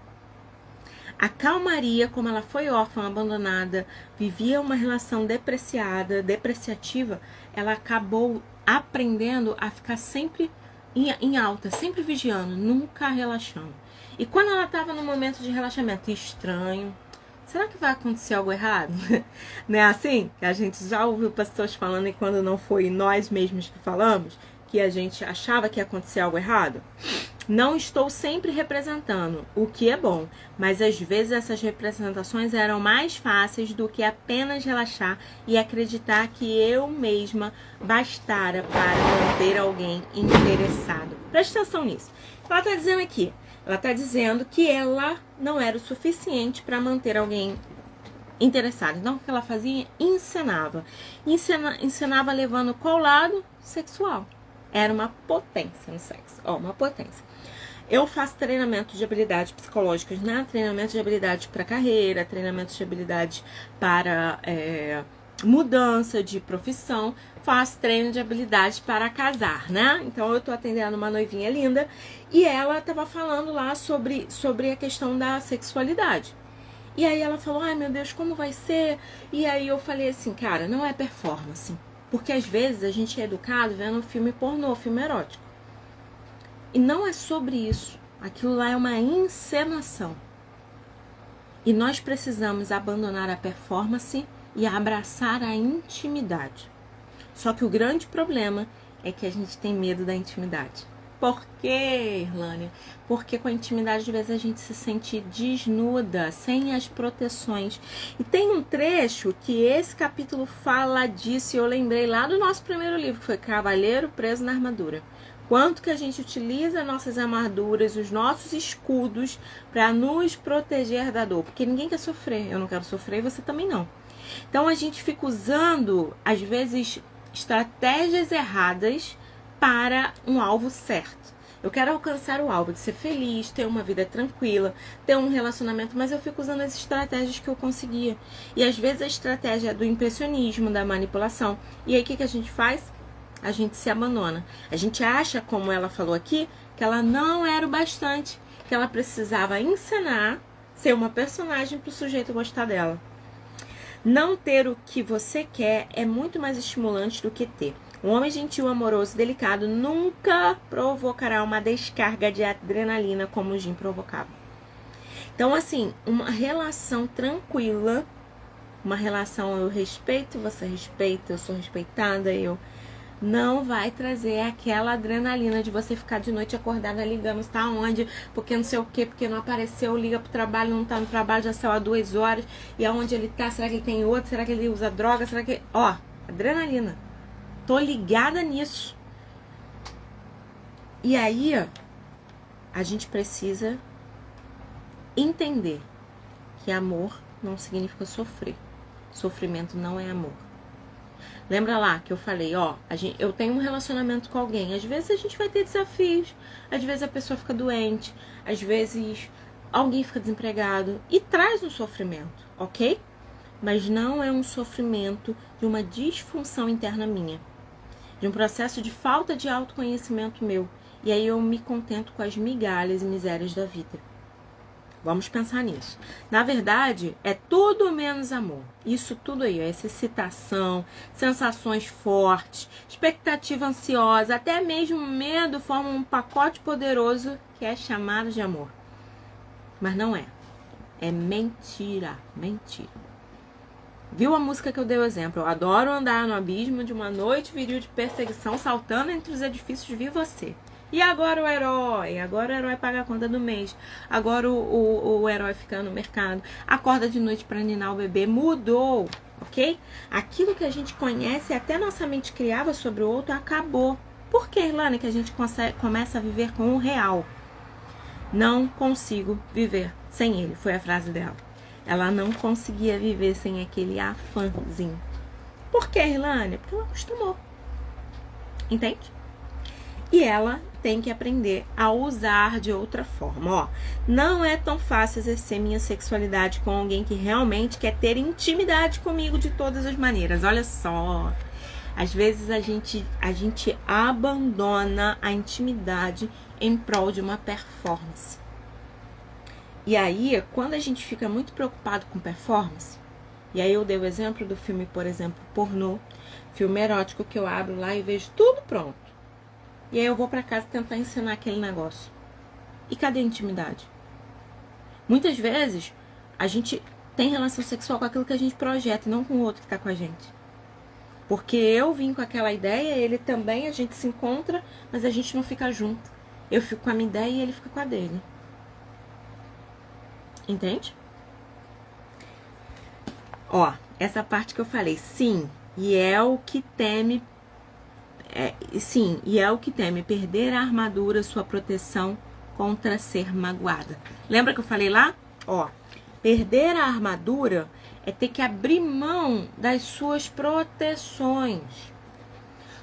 A calmaria, como ela foi órfã, abandonada, vivia uma relação depreciativa, ela acabou aprendendo a ficar sempre em alta, sempre vigiando, nunca relaxando. E quando ela estava no momento de relaxamento estranho, será que vai acontecer algo errado? Não é assim? Que a gente já ouviu pessoas falando e quando não foi nós mesmos que falamos, que a gente achava que ia acontecer algo errado? Não estou sempre representando, o que é bom, mas às vezes essas representações eram mais fáceis do que apenas relaxar e acreditar que eu mesma bastara para manter alguém interessado. Presta atenção nisso. Ela está dizendo aqui, Ela tá dizendo que ela não era o suficiente para manter alguém interessado. Então, o que ela fazia? Encenava. Encenava levando qual lado? Sexual. Era uma potência no sexo. Ó, uma potência. Eu faço treinamento de habilidades psicológicas, né? Treinamento de habilidades para carreira, treinamento de habilidades para mudança de profissão, faço treino de habilidades para casar, né? Então eu tô atendendo uma noivinha linda e ela tava falando lá sobre a questão da sexualidade. E aí ela falou, ai meu Deus, como vai ser? E aí eu falei assim, cara, não é performance. Porque às vezes a gente é educado vendo filme pornô, filme erótico. E não é sobre isso. Aquilo lá é uma encenação. E nós precisamos abandonar a performance e abraçar a intimidade. Só que o grande problema é que a gente tem medo da intimidade. Por quê, Irlânia? Porque com a intimidade, às vezes, a gente se sente desnuda, sem as proteções. E tem um trecho que esse capítulo fala disso, e eu lembrei lá do nosso primeiro livro, que foi Cavaleiro Preso na Armadura. Quanto que a gente utiliza nossas armaduras, os nossos escudos, para nos proteger da dor. Porque ninguém quer sofrer. Eu não quero sofrer e você também não. Então, a gente fica usando, às vezes, estratégias erradas para um alvo certo. Eu quero alcançar o alvo de ser feliz, ter uma vida tranquila, ter um relacionamento, mas eu fico usando as estratégias que eu conseguia. E às vezes a estratégia é do impressionismo, da manipulação. E aí o que a gente faz? A gente se abandona. A gente acha, como ela falou aqui, que ela não era o bastante, que ela precisava encenar, ser uma personagem para o sujeito gostar dela. Não ter o que você quer é muito mais estimulante do que ter. Um homem gentil, amoroso e delicado nunca provocará uma descarga de adrenalina como o Jim provocava. Então, assim, uma relação tranquila, uma relação eu respeito, você respeita, eu sou respeitada, eu não vai trazer aquela adrenalina de você ficar de noite acordada ligando, está onde, porque não sei o que, porque não apareceu, liga pro trabalho, não tá no trabalho, já saiu há 2 horas, e aonde ele tá, será que ele tem outro, será que ele usa droga, será que... Ó, adrenalina. Tô ligada nisso. E aí, a gente precisa entender que amor não significa sofrer. Sofrimento não é amor. Lembra lá que eu falei, eu tenho um relacionamento com alguém. Às vezes a gente vai ter desafios. Às vezes a pessoa fica doente. Às vezes alguém fica desempregado. E traz um sofrimento, ok? Mas não é um sofrimento de uma disfunção interna minha. De um processo de falta de autoconhecimento meu. E aí eu me contento com as migalhas e misérias da vida. Vamos pensar nisso. Na verdade, é tudo menos amor. Isso tudo aí, essa excitação, sensações fortes, expectativa ansiosa, até mesmo medo formam um pacote poderoso que é chamado de amor. Mas não é. É mentira. Mentira. Viu a música que eu dei o exemplo? Eu adoro andar no abismo de uma noite viril de perseguição, saltando entre os edifícios, vi você. E agora o herói? Agora o herói paga a conta do mês. Agora o herói fica no mercado. Acorda de noite para ninar o bebê. Mudou, ok? Aquilo que a gente conhece, até nossa mente criava sobre o outro, acabou. Por que, Irlânia, que a gente começa a viver com o real? Não consigo viver sem ele, foi a frase dela. Ela não conseguia viver sem aquele afãzinho. Por que, Irlânia? Porque ela acostumou. Entende? E ela tem que aprender a usar de outra forma. Não é tão fácil exercer minha sexualidade com alguém que realmente quer ter intimidade comigo de todas as maneiras. Olha só. Às vezes a gente abandona a intimidade em prol de uma performance. E aí, quando a gente fica muito preocupado com performance, e aí eu dei o exemplo do filme, por exemplo, pornô, filme erótico, que eu abro lá e vejo tudo pronto. E aí eu vou pra casa tentar ensinar aquele negócio. E cadê a intimidade? Muitas vezes, a gente tem relação sexual com aquilo que a gente projeta, e não com o outro que tá com a gente. Porque eu vim com aquela ideia, ele também, a gente se encontra, mas a gente não fica junto. Eu fico com a minha ideia e ele fica com a dele. Entende? Essa parte que eu falei, sim, e é o que teme, sim, e é o que teme perder a armadura, sua proteção contra ser magoada. Lembra que eu falei lá? Ó, perder a armadura é ter que abrir mão das suas proteções.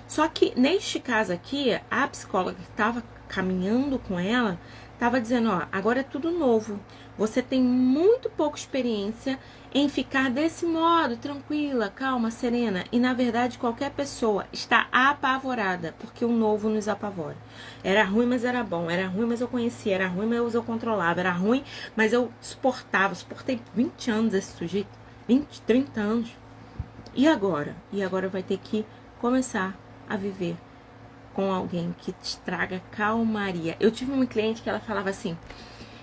Só que neste caso aqui, a psicóloga que estava caminhando com ela, estava dizendo, ó, agora é tudo novo. Você tem muito pouca experiência em ficar desse modo, tranquila, calma, serena. E na verdade qualquer pessoa está apavorada, porque o novo nos apavora. Era ruim, mas era bom. Era ruim, mas eu conhecia. Era ruim, mas eu controlava. Era ruim, mas eu suportava. Suportei 20 anos esse sujeito. 20, 30 anos. E agora? E agora vai ter que começar a viver com alguém que te traga calmaria. Eu tive uma cliente que ela falava assim,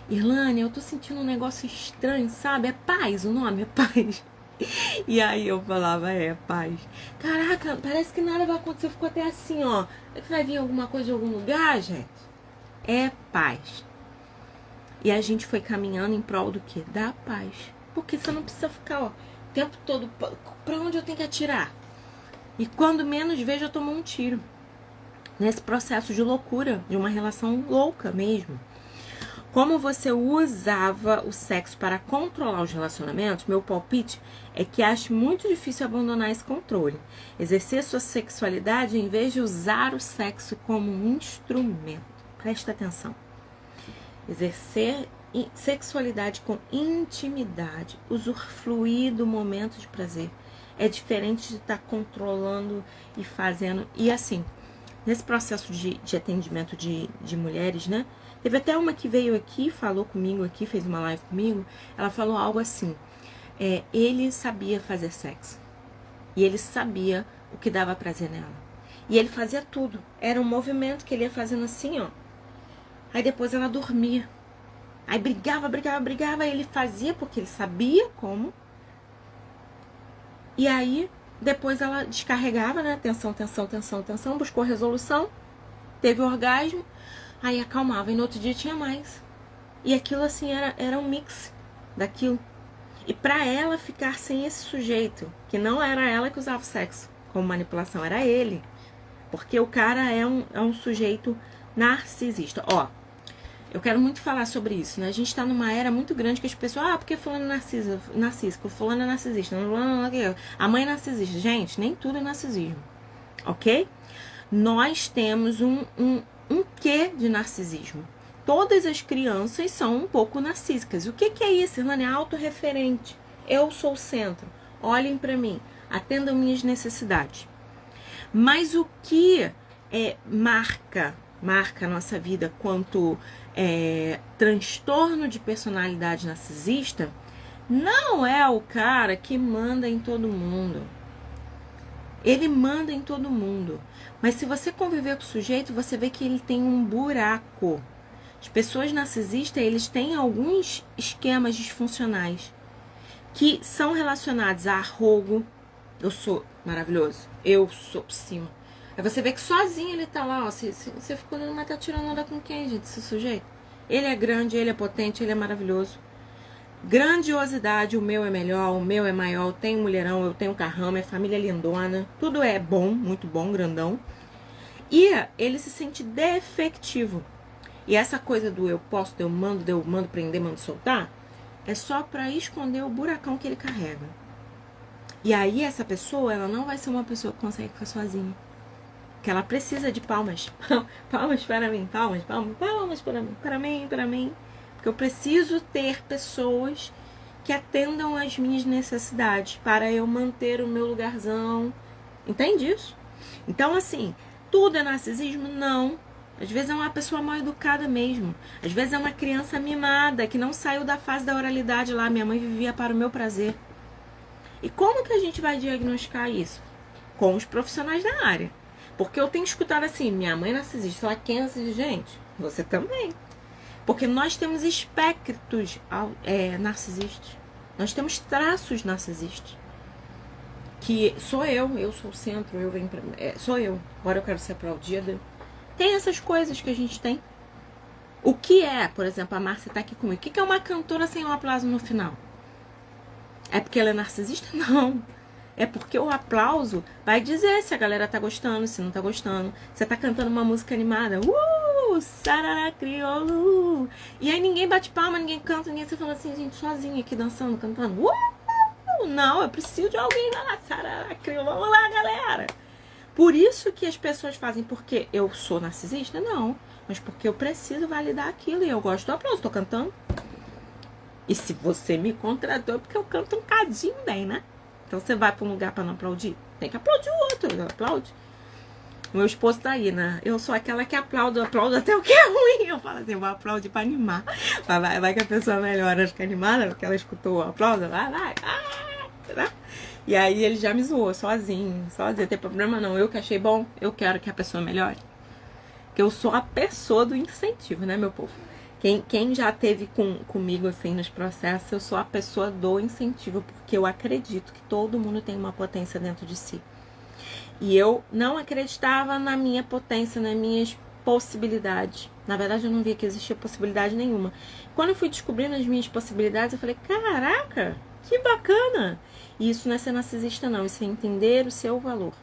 Irlane, eu tô sentindo um negócio estranho, sabe? É paz, o nome é paz. E aí eu falava, é paz. Caraca, parece que nada vai acontecer. Ficou até assim, ó. Vai vir alguma coisa de algum lugar, gente? É paz. E a gente foi caminhando em prol do quê? Da paz. Porque você não precisa ficar, ó, o tempo todo, pra onde eu tenho que atirar? E quando menos vejo, eu tomo um tiro. Nesse processo de loucura, de uma relação louca mesmo. Como você usava o sexo para controlar os relacionamentos, meu palpite é que acho muito difícil abandonar esse controle. Exercer sua sexualidade em vez de usar o sexo como um instrumento. Presta atenção. Exercer sexualidade com intimidade, usufruir do momento de prazer. É diferente de estar controlando e fazendo. E assim, nesse processo de atendimento de mulheres, né? Teve até uma que veio aqui, falou comigo aqui, fez uma live comigo. Ela falou algo assim, ele sabia fazer sexo. E ele sabia o que dava prazer nela. E ele fazia tudo. Era um movimento que ele ia fazendo assim, ó. Aí depois ela dormia. Aí brigava, aí ele fazia porque ele sabia como. E aí, depois ela descarregava, né? Tensão, buscou resolução, teve orgasmo, aí acalmava. E no outro dia tinha mais. E aquilo, assim, era um mix daquilo. E pra ela ficar sem esse sujeito, que não era ela que usava o sexo como manipulação, era ele. Porque o cara é um sujeito narcisista. Ó, eu quero muito falar sobre isso, né? A gente tá numa era muito grande que as pessoas... porque fulano é narcísico, fulano é narcisista, a mãe é narcisista. Gente, nem tudo é narcisismo, ok? Nós temos um quê de narcisismo. Todas as crianças são um pouco narcísicas. O que é isso, Irlane? É autorreferente. Eu sou o centro. Olhem pra mim. Atendam minhas necessidades. Mas o que marca a nossa vida quanto transtorno de personalidade narcisista não é o cara que manda em todo mundo. Ele manda em todo mundo. Mas se você conviver com o sujeito, você vê que ele tem um buraco. As pessoas narcisistas, eles têm alguns esquemas disfuncionais que são relacionados a arrogo. Eu sou maravilhoso. Eu sou por cima. Aí você vê que sozinho ele tá lá, ó. Você ficou dando uma tirando com quem, gente, esse sujeito? Ele é grande, ele é potente, ele é maravilhoso. Grandiosidade, o meu é melhor, o meu é maior, eu tenho mulherão, eu tenho carrão, minha família é lindona. Tudo é bom, muito bom, grandão. E ele se sente defectivo. E essa coisa do eu posso, eu mando prender, mando soltar, é só pra esconder o buracão que ele carrega. E aí essa pessoa, ela não vai ser uma pessoa que consegue ficar sozinha. Que ela precisa de palmas. Palmas para mim, palmas para mim. Porque eu preciso ter pessoas que atendam às minhas necessidades para eu manter o meu lugarzão. Entende isso? Então, assim, tudo é narcisismo? Não. Às vezes é uma pessoa mal educada mesmo. Às vezes é uma criança mimada que não saiu da fase da oralidade lá. Minha mãe vivia para o meu prazer. E como que a gente vai diagnosticar isso? Com os profissionais da área. Porque eu tenho escutado assim, minha mãe é narcisista, ela quer narcisista. Gente, você também. Porque nós temos espectros narcisistas. Nós temos traços narcisistas. Que sou eu sou o centro, eu venho pra, sou eu. Agora eu quero ser aplaudida. Tem essas coisas que a gente tem. O que é, por exemplo, a Márcia tá aqui comigo. O que é uma cantora sem um aplauso no final? É porque ela é narcisista? Não. É porque o aplauso vai dizer se a galera tá gostando, se não tá gostando. Você tá cantando uma música animada. Sarará crioulo. E aí ninguém bate palma, ninguém canta, ninguém se fala assim, gente, sozinha aqui dançando, cantando. Não, eu preciso de alguém lá, sarará crioulo. Vamos lá, galera. Por isso que as pessoas fazem, porque eu sou narcisista? Não. Mas porque eu preciso validar aquilo e eu gosto do aplauso, tô cantando. E se você me contratou, é porque eu canto um cadinho bem, né? Então você vai pra um lugar pra não aplaudir? Tem que aplaudir o outro, aplaude. Meu esposo tá aí, né? Eu sou aquela que aplaudo até o que é ruim. Eu falo assim, vou aplaudir pra animar. Vai que a pessoa melhora, fica animada, porque ela escutou o aplauso, vai. E aí ele já me zoou, sozinho, não tem problema não. Eu que achei bom, eu quero que a pessoa melhore. Porque eu sou a pessoa do incentivo, né, meu povo? Quem já teve comigo, assim, nos processos, eu sou a pessoa do incentivo, porque eu acredito que todo mundo tem uma potência dentro de si. E eu não acreditava na minha potência, nas minhas possibilidades. Na verdade, eu não via que existia possibilidade nenhuma. Quando eu fui descobrindo as minhas possibilidades, eu falei, caraca, que bacana! E isso não é ser narcisista, não. Isso é entender o seu valor.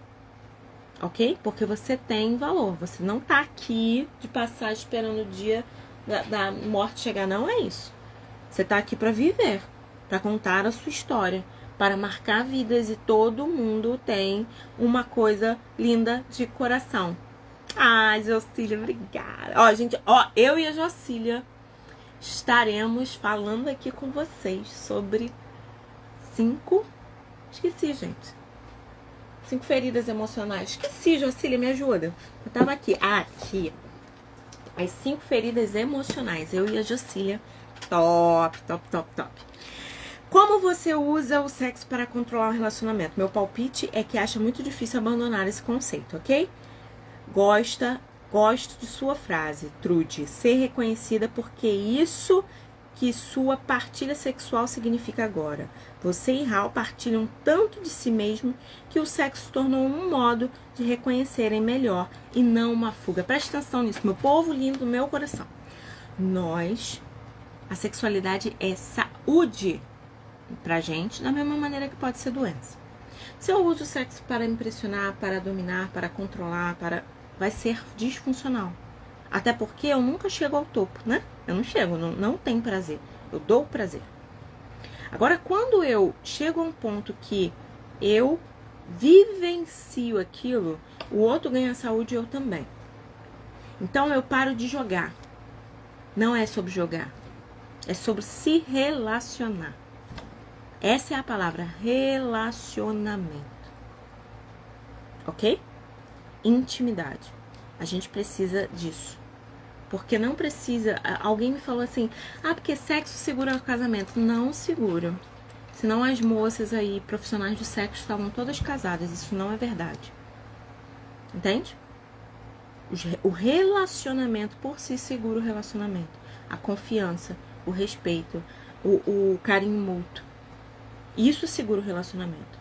Ok? Porque você tem valor. Você não tá aqui de passar esperando o dia da morte chegar. Não é isso. Você tá aqui para viver, para contar a sua história, para marcar vidas, e todo mundo tem uma coisa linda de coração. Ai, Jocília, obrigada. Ó, gente, eu e a Jocília estaremos falando aqui com vocês sobre 5... Esqueci, gente. 5 feridas emocionais. Esqueci, Jocília, me ajuda. Eu tava aqui. Aqui. As 5 feridas emocionais. Eu e a Jocília. Top. Como você usa o sexo para controlar o relacionamento? Meu palpite é que acha muito difícil abandonar esse conceito, ok? Gosto de sua frase, Trude. Ser reconhecida porque isso que sua partilha sexual significa agora. Você e Hal partilham tanto de si mesmo que o sexo se tornou um modo de reconhecerem melhor e não uma fuga. Preste atenção nisso, meu povo lindo do meu coração. A sexualidade é saúde pra gente, da mesma maneira que pode ser doença. Se eu uso o sexo para impressionar, para dominar, para controlar, vai ser disfuncional. Até porque eu nunca chego ao topo, né? Eu não chego, não tem prazer. Eu dou prazer. Agora, quando eu chego a um ponto que eu vivencio aquilo, o outro ganha saúde e eu também. Então, eu paro de jogar. Não é sobre jogar. É sobre se relacionar. Essa é a palavra, relacionamento. Ok? Intimidade. A gente precisa disso. Porque não precisa... Alguém me falou assim, porque sexo segura o casamento. Não segura. Senão as moças aí, profissionais de sexo, estavam todas casadas. Isso não é verdade. Entende? O relacionamento por si segura o relacionamento. A confiança, o respeito, o carinho mútuo. Isso segura o relacionamento.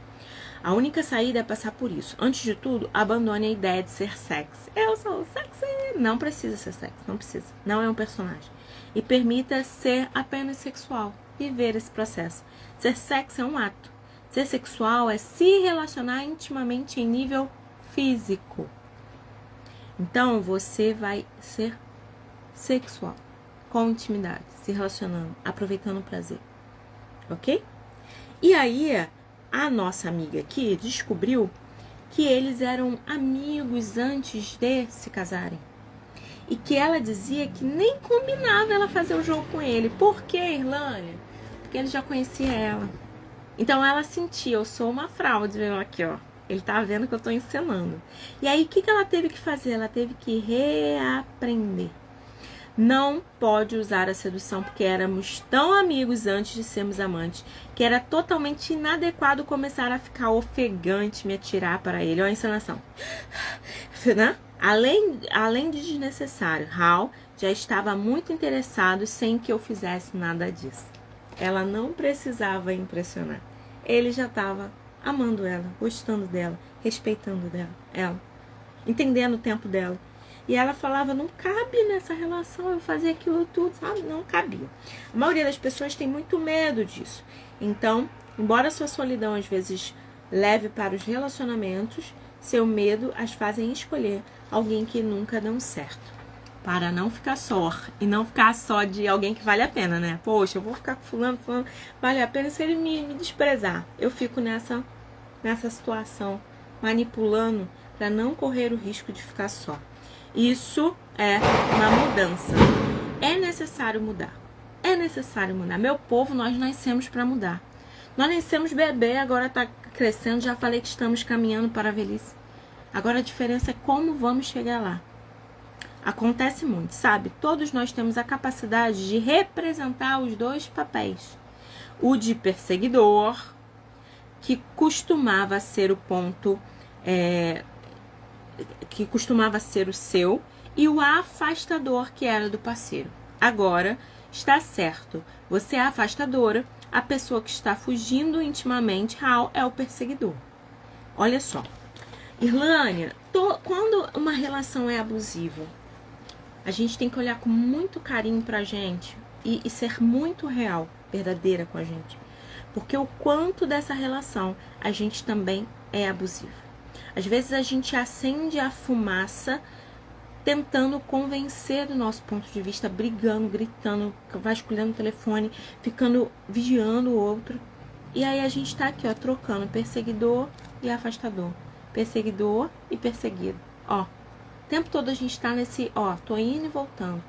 A única saída é passar por isso. Antes de tudo, abandone a ideia de ser sexy. Eu sou sexy. Não precisa ser sexy, não precisa. Não é um personagem. E permita ser apenas sexual. Viver esse processo. Ser sexy é um ato. Ser sexual é se relacionar intimamente em nível físico. Então, você vai ser sexual. Com intimidade. Se relacionando. Aproveitando o prazer. Ok? E aí... A nossa amiga aqui descobriu que eles eram amigos antes de se casarem. E que ela dizia que nem combinava ela fazer o jogo com ele. Por quê, Irlânia? Porque ele já conhecia ela. Então ela sentia, eu sou uma fraude, viu aqui, ó. Ele tá vendo que eu tô encenando. E aí, o que ela teve que fazer? Ela teve que reaprender. Não pode usar a sedução porque éramos tão amigos antes de sermos amantes que era totalmente inadequado começar a ficar ofegante, me atirar para ele. Olha a encenação. Né? Além de desnecessário, Hal já estava muito interessado sem que eu fizesse nada disso. Ela não precisava impressionar. Ele já estava amando ela, gostando dela, respeitando ela, entendendo o tempo dela. E ela falava, não cabe nessa relação eu fazer aquilo tudo, sabe? Não cabia. A maioria das pessoas tem muito medo disso. Então, embora sua solidão às vezes leve para os relacionamentos, seu medo as fazem escolher alguém que nunca dão certo. para não ficar só. E não ficar só de alguém que vale a pena, né? Poxa, eu vou ficar com fulano, vale a pena se ele me desprezar. Eu fico nessa situação, manipulando para não correr o risco de ficar só. Isso é uma mudança. É necessário mudar. É necessário mudar. Meu povo, nós nascemos para mudar. Nós nascemos bebê, agora está crescendo. Já falei que estamos caminhando para a velhice. Agora a diferença é como vamos chegar lá. Acontece muito, sabe? Todos nós temos a capacidade de representar os dois papéis. O de perseguidor, que costumava ser o ponto, que costumava ser o seu, e o afastador, que era do parceiro. Agora, está certo, você é a afastadora, a pessoa que está fugindo intimamente, Raul, é o perseguidor. Olha só, Irlânia, quando uma relação é abusiva, a gente tem que olhar com muito carinho pra gente e ser muito real, verdadeira com a gente. Porque o quanto dessa relação a gente também é abusivo. Às vezes a gente acende a fumaça tentando convencer do nosso ponto de vista, brigando, gritando, vasculhando o telefone, ficando vigiando o outro. E aí a gente tá aqui, ó, trocando perseguidor e afastador. Perseguidor e perseguido. Ó, o tempo todo a gente tá nesse, ó, tô indo e voltando.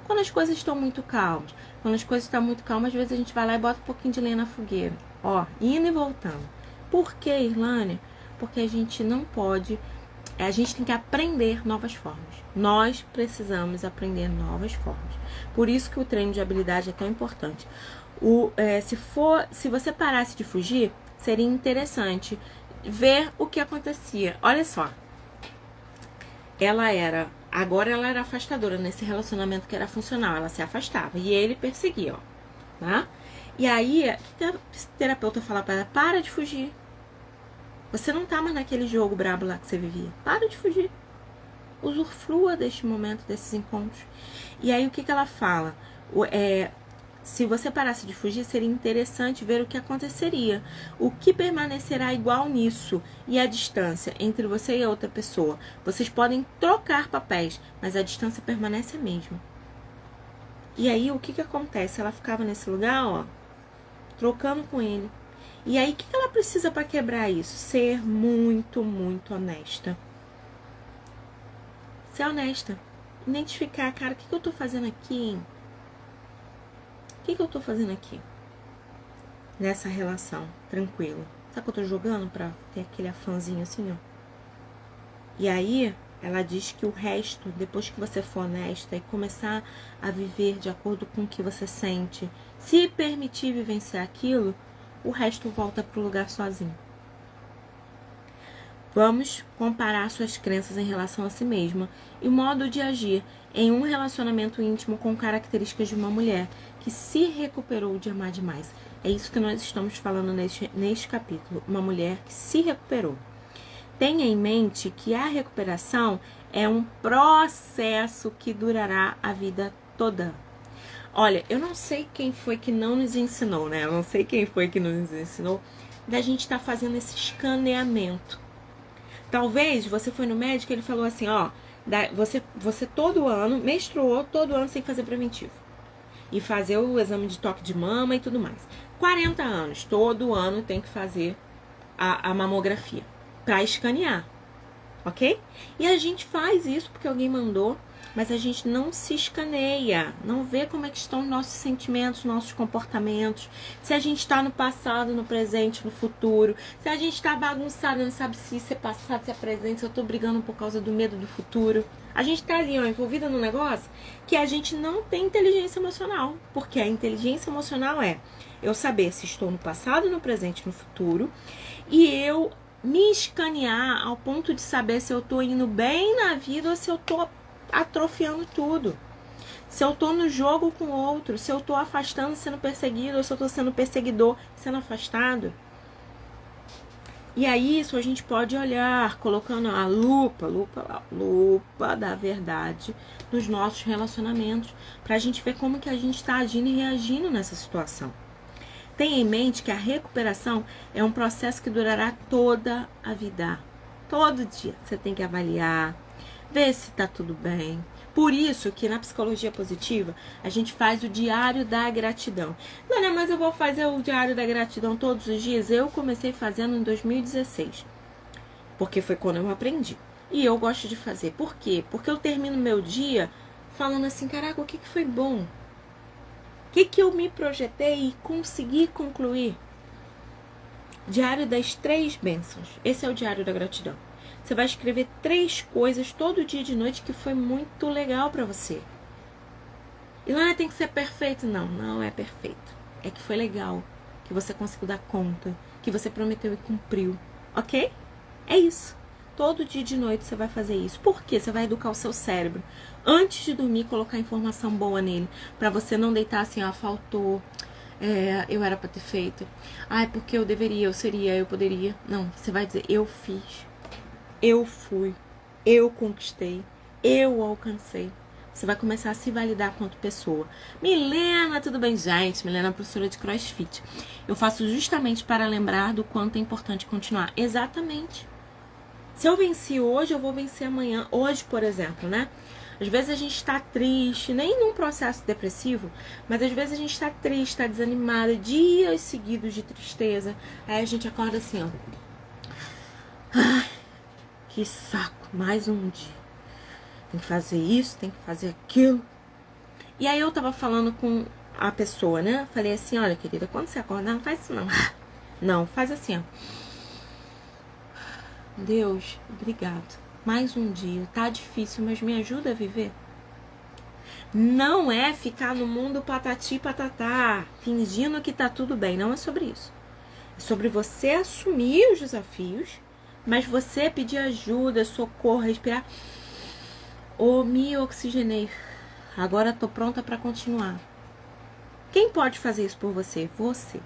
Quando as coisas estão muito calmas, às vezes a gente vai lá e bota um pouquinho de lenha na fogueira. Ó, indo e voltando. Por que, Irlânia? Porque a gente não pode, a gente tem que aprender novas formas. Nós precisamos aprender novas formas. Por isso que o treino de habilidade é tão importante. Se você parasse de fugir, seria interessante ver o que acontecia. Olha só. Agora ela era afastadora nesse relacionamento que era funcional. Ela se afastava e ele perseguia, ó. Tá? E aí, o terapeuta fala para ela, para de fugir. Você não tá mais naquele jogo brabo lá que você vivia. Para de fugir. Usufrua deste momento, desses encontros. E aí, o que ela fala? Se você parasse de fugir, seria interessante ver o que aconteceria. O que permanecerá igual nisso e a distância entre você e a outra pessoa. Vocês podem trocar papéis, mas a distância permanece a mesma. E aí, o que acontece? Ela ficava nesse lugar, ó, trocando com ele. E aí, o que ela precisa para quebrar isso? Ser muito, muito honesta. Ser honesta. Identificar, cara, o que eu tô fazendo aqui, hein? O que eu tô fazendo aqui? Nessa relação, tranquilo. Sabe que eu tô jogando pra ter aquele afãzinho assim, ó? E aí, ela diz que o resto, depois que você for honesta e começar a viver de acordo com o que você sente, se permitir vivenciar aquilo, o resto volta pro lugar sozinho. Vamos comparar suas crenças em relação a si mesma e o modo de agir em um relacionamento íntimo com características de uma mulher que se recuperou de amar demais. É isso que nós estamos falando neste capítulo. Uma mulher que se recuperou. Tenha em mente que a recuperação é um processo que durará a vida toda. Olha, eu não sei quem foi que não nos ensinou, né? Eu não sei quem foi que nos ensinou da gente estar fazendo esse escaneamento. Talvez você foi no médico e ele falou assim, ó, você todo ano, menstruou, todo ano sem fazer preventivo. E fazer o exame de toque de mama e tudo mais. 40 anos, todo ano tem que fazer a mamografia para escanear, ok? E a gente faz isso porque alguém mandou, mas a gente não se escaneia, não vê como é que estão os nossos sentimentos, nossos comportamentos, se a gente está no passado, no presente, no futuro, se a gente está bagunçado, não sabe se isso é passado, se é presente, se eu estou brigando por causa do medo do futuro. A gente está ali, ó, envolvida num negócio que a gente não tem inteligência emocional, porque a inteligência emocional é eu saber se estou no passado, no presente, no futuro, e eu me escanear ao ponto de saber se eu estou indo bem na vida ou se eu estou atrofiando tudo. Se eu tô no jogo com outro, se eu tô afastando sendo perseguido, ou se eu tô sendo perseguidor sendo afastado. E aí isso a gente pode olhar, colocando a lupa da verdade nos nossos relacionamentos, pra gente ver como que a gente tá agindo e reagindo nessa situação. Tenha em mente que a recuperação é um processo que durará toda a vida. Todo dia você tem que avaliar, ver se tá tudo bem. Por isso que na psicologia positiva a gente faz o diário da gratidão. Não, né? Mas eu vou fazer o diário da gratidão todos os dias. Eu comecei fazendo em 2016, porque foi quando eu aprendi. E eu gosto de fazer. Por quê? Porque eu termino meu dia falando assim, caraca, o que foi bom? O que eu me projetei e consegui concluir? Diário das 3 bênçãos. Esse é o diário da gratidão. Você vai escrever 3 coisas todo dia de noite que foi muito legal pra você. E não é tem que ser perfeito, não. Não é perfeito. É que foi legal, que você conseguiu dar conta, que você prometeu e cumpriu. Ok? É isso. Todo dia de noite você vai fazer isso. Por quê? Você vai educar o seu cérebro. Antes de dormir, colocar informação boa nele. Pra você não deitar assim, ó, faltou. Eu era pra ter feito. Ah, é porque eu deveria, eu seria, eu poderia. Não, você vai dizer, eu fiz. Eu fui. Eu conquistei. Eu alcancei. Você vai começar a se validar quanto pessoa. Milena, tudo bem, gente? Milena é professora de CrossFit. Eu faço justamente para lembrar do quanto é importante continuar. Exatamente. Se eu venci hoje, eu vou vencer amanhã. Hoje, por exemplo, né? Às vezes a gente está triste, nem num processo depressivo, mas às vezes a gente está triste, está desanimada, dias seguidos de tristeza. Aí a gente acorda assim, ó. Ai, que saco, mais um dia. Tem que fazer isso, tem que fazer aquilo. E aí eu tava falando com a pessoa, né? Falei assim, olha, querida, quando você acorda, não faz isso não. Não, faz assim, ó. Deus, obrigado. Mais um dia. Tá difícil, mas me ajuda a viver. Não é ficar no mundo patati patatá, fingindo que tá tudo bem. Não é sobre isso. É sobre você assumir os desafios, mas você pedir ajuda, socorro, respirar. Me oxigenei. Agora tô pronta para continuar. Quem pode fazer isso por você? Você.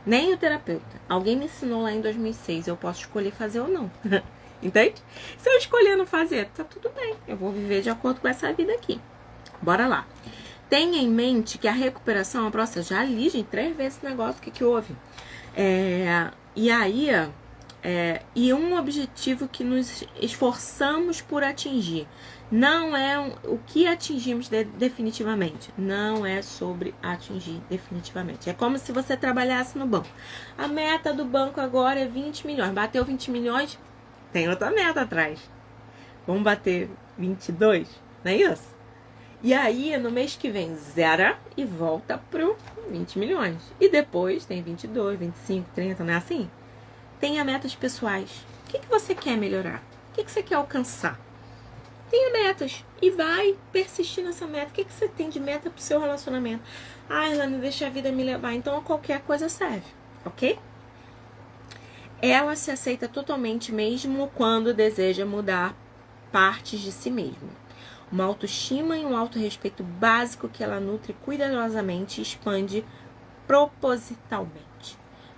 Nem o terapeuta. Alguém me ensinou lá em 2006. Eu posso escolher fazer ou não. Entende? Se eu escolher não fazer, tá tudo bem. Eu vou viver de acordo com essa vida aqui. Bora lá. Tenha em mente que a recuperação é um processo. Já li, gente, 3 vezes esse negócio. O que houve? E um objetivo que nos esforçamos por atingir. Não é o que atingimos definitivamente. Não é sobre atingir definitivamente. É como se você trabalhasse no banco. A meta do banco agora é 20 milhões. Bateu 20 milhões, tem outra meta atrás. Vamos bater 22, não é isso? E aí, no mês que vem, zera e volta pro 20 milhões. E depois tem 22, 25, 30, não é assim? Tenha metas pessoais. O que você quer melhorar? O que você quer alcançar? Tenha metas e vai persistir nessa meta. O que você tem de meta pro seu relacionamento? Ilana, deixa a vida me levar. Então, qualquer coisa serve, ok? Ela se aceita totalmente mesmo quando deseja mudar partes de si mesma. Uma autoestima e um autorrespeito básico que ela nutre cuidadosamente e expande propositalmente.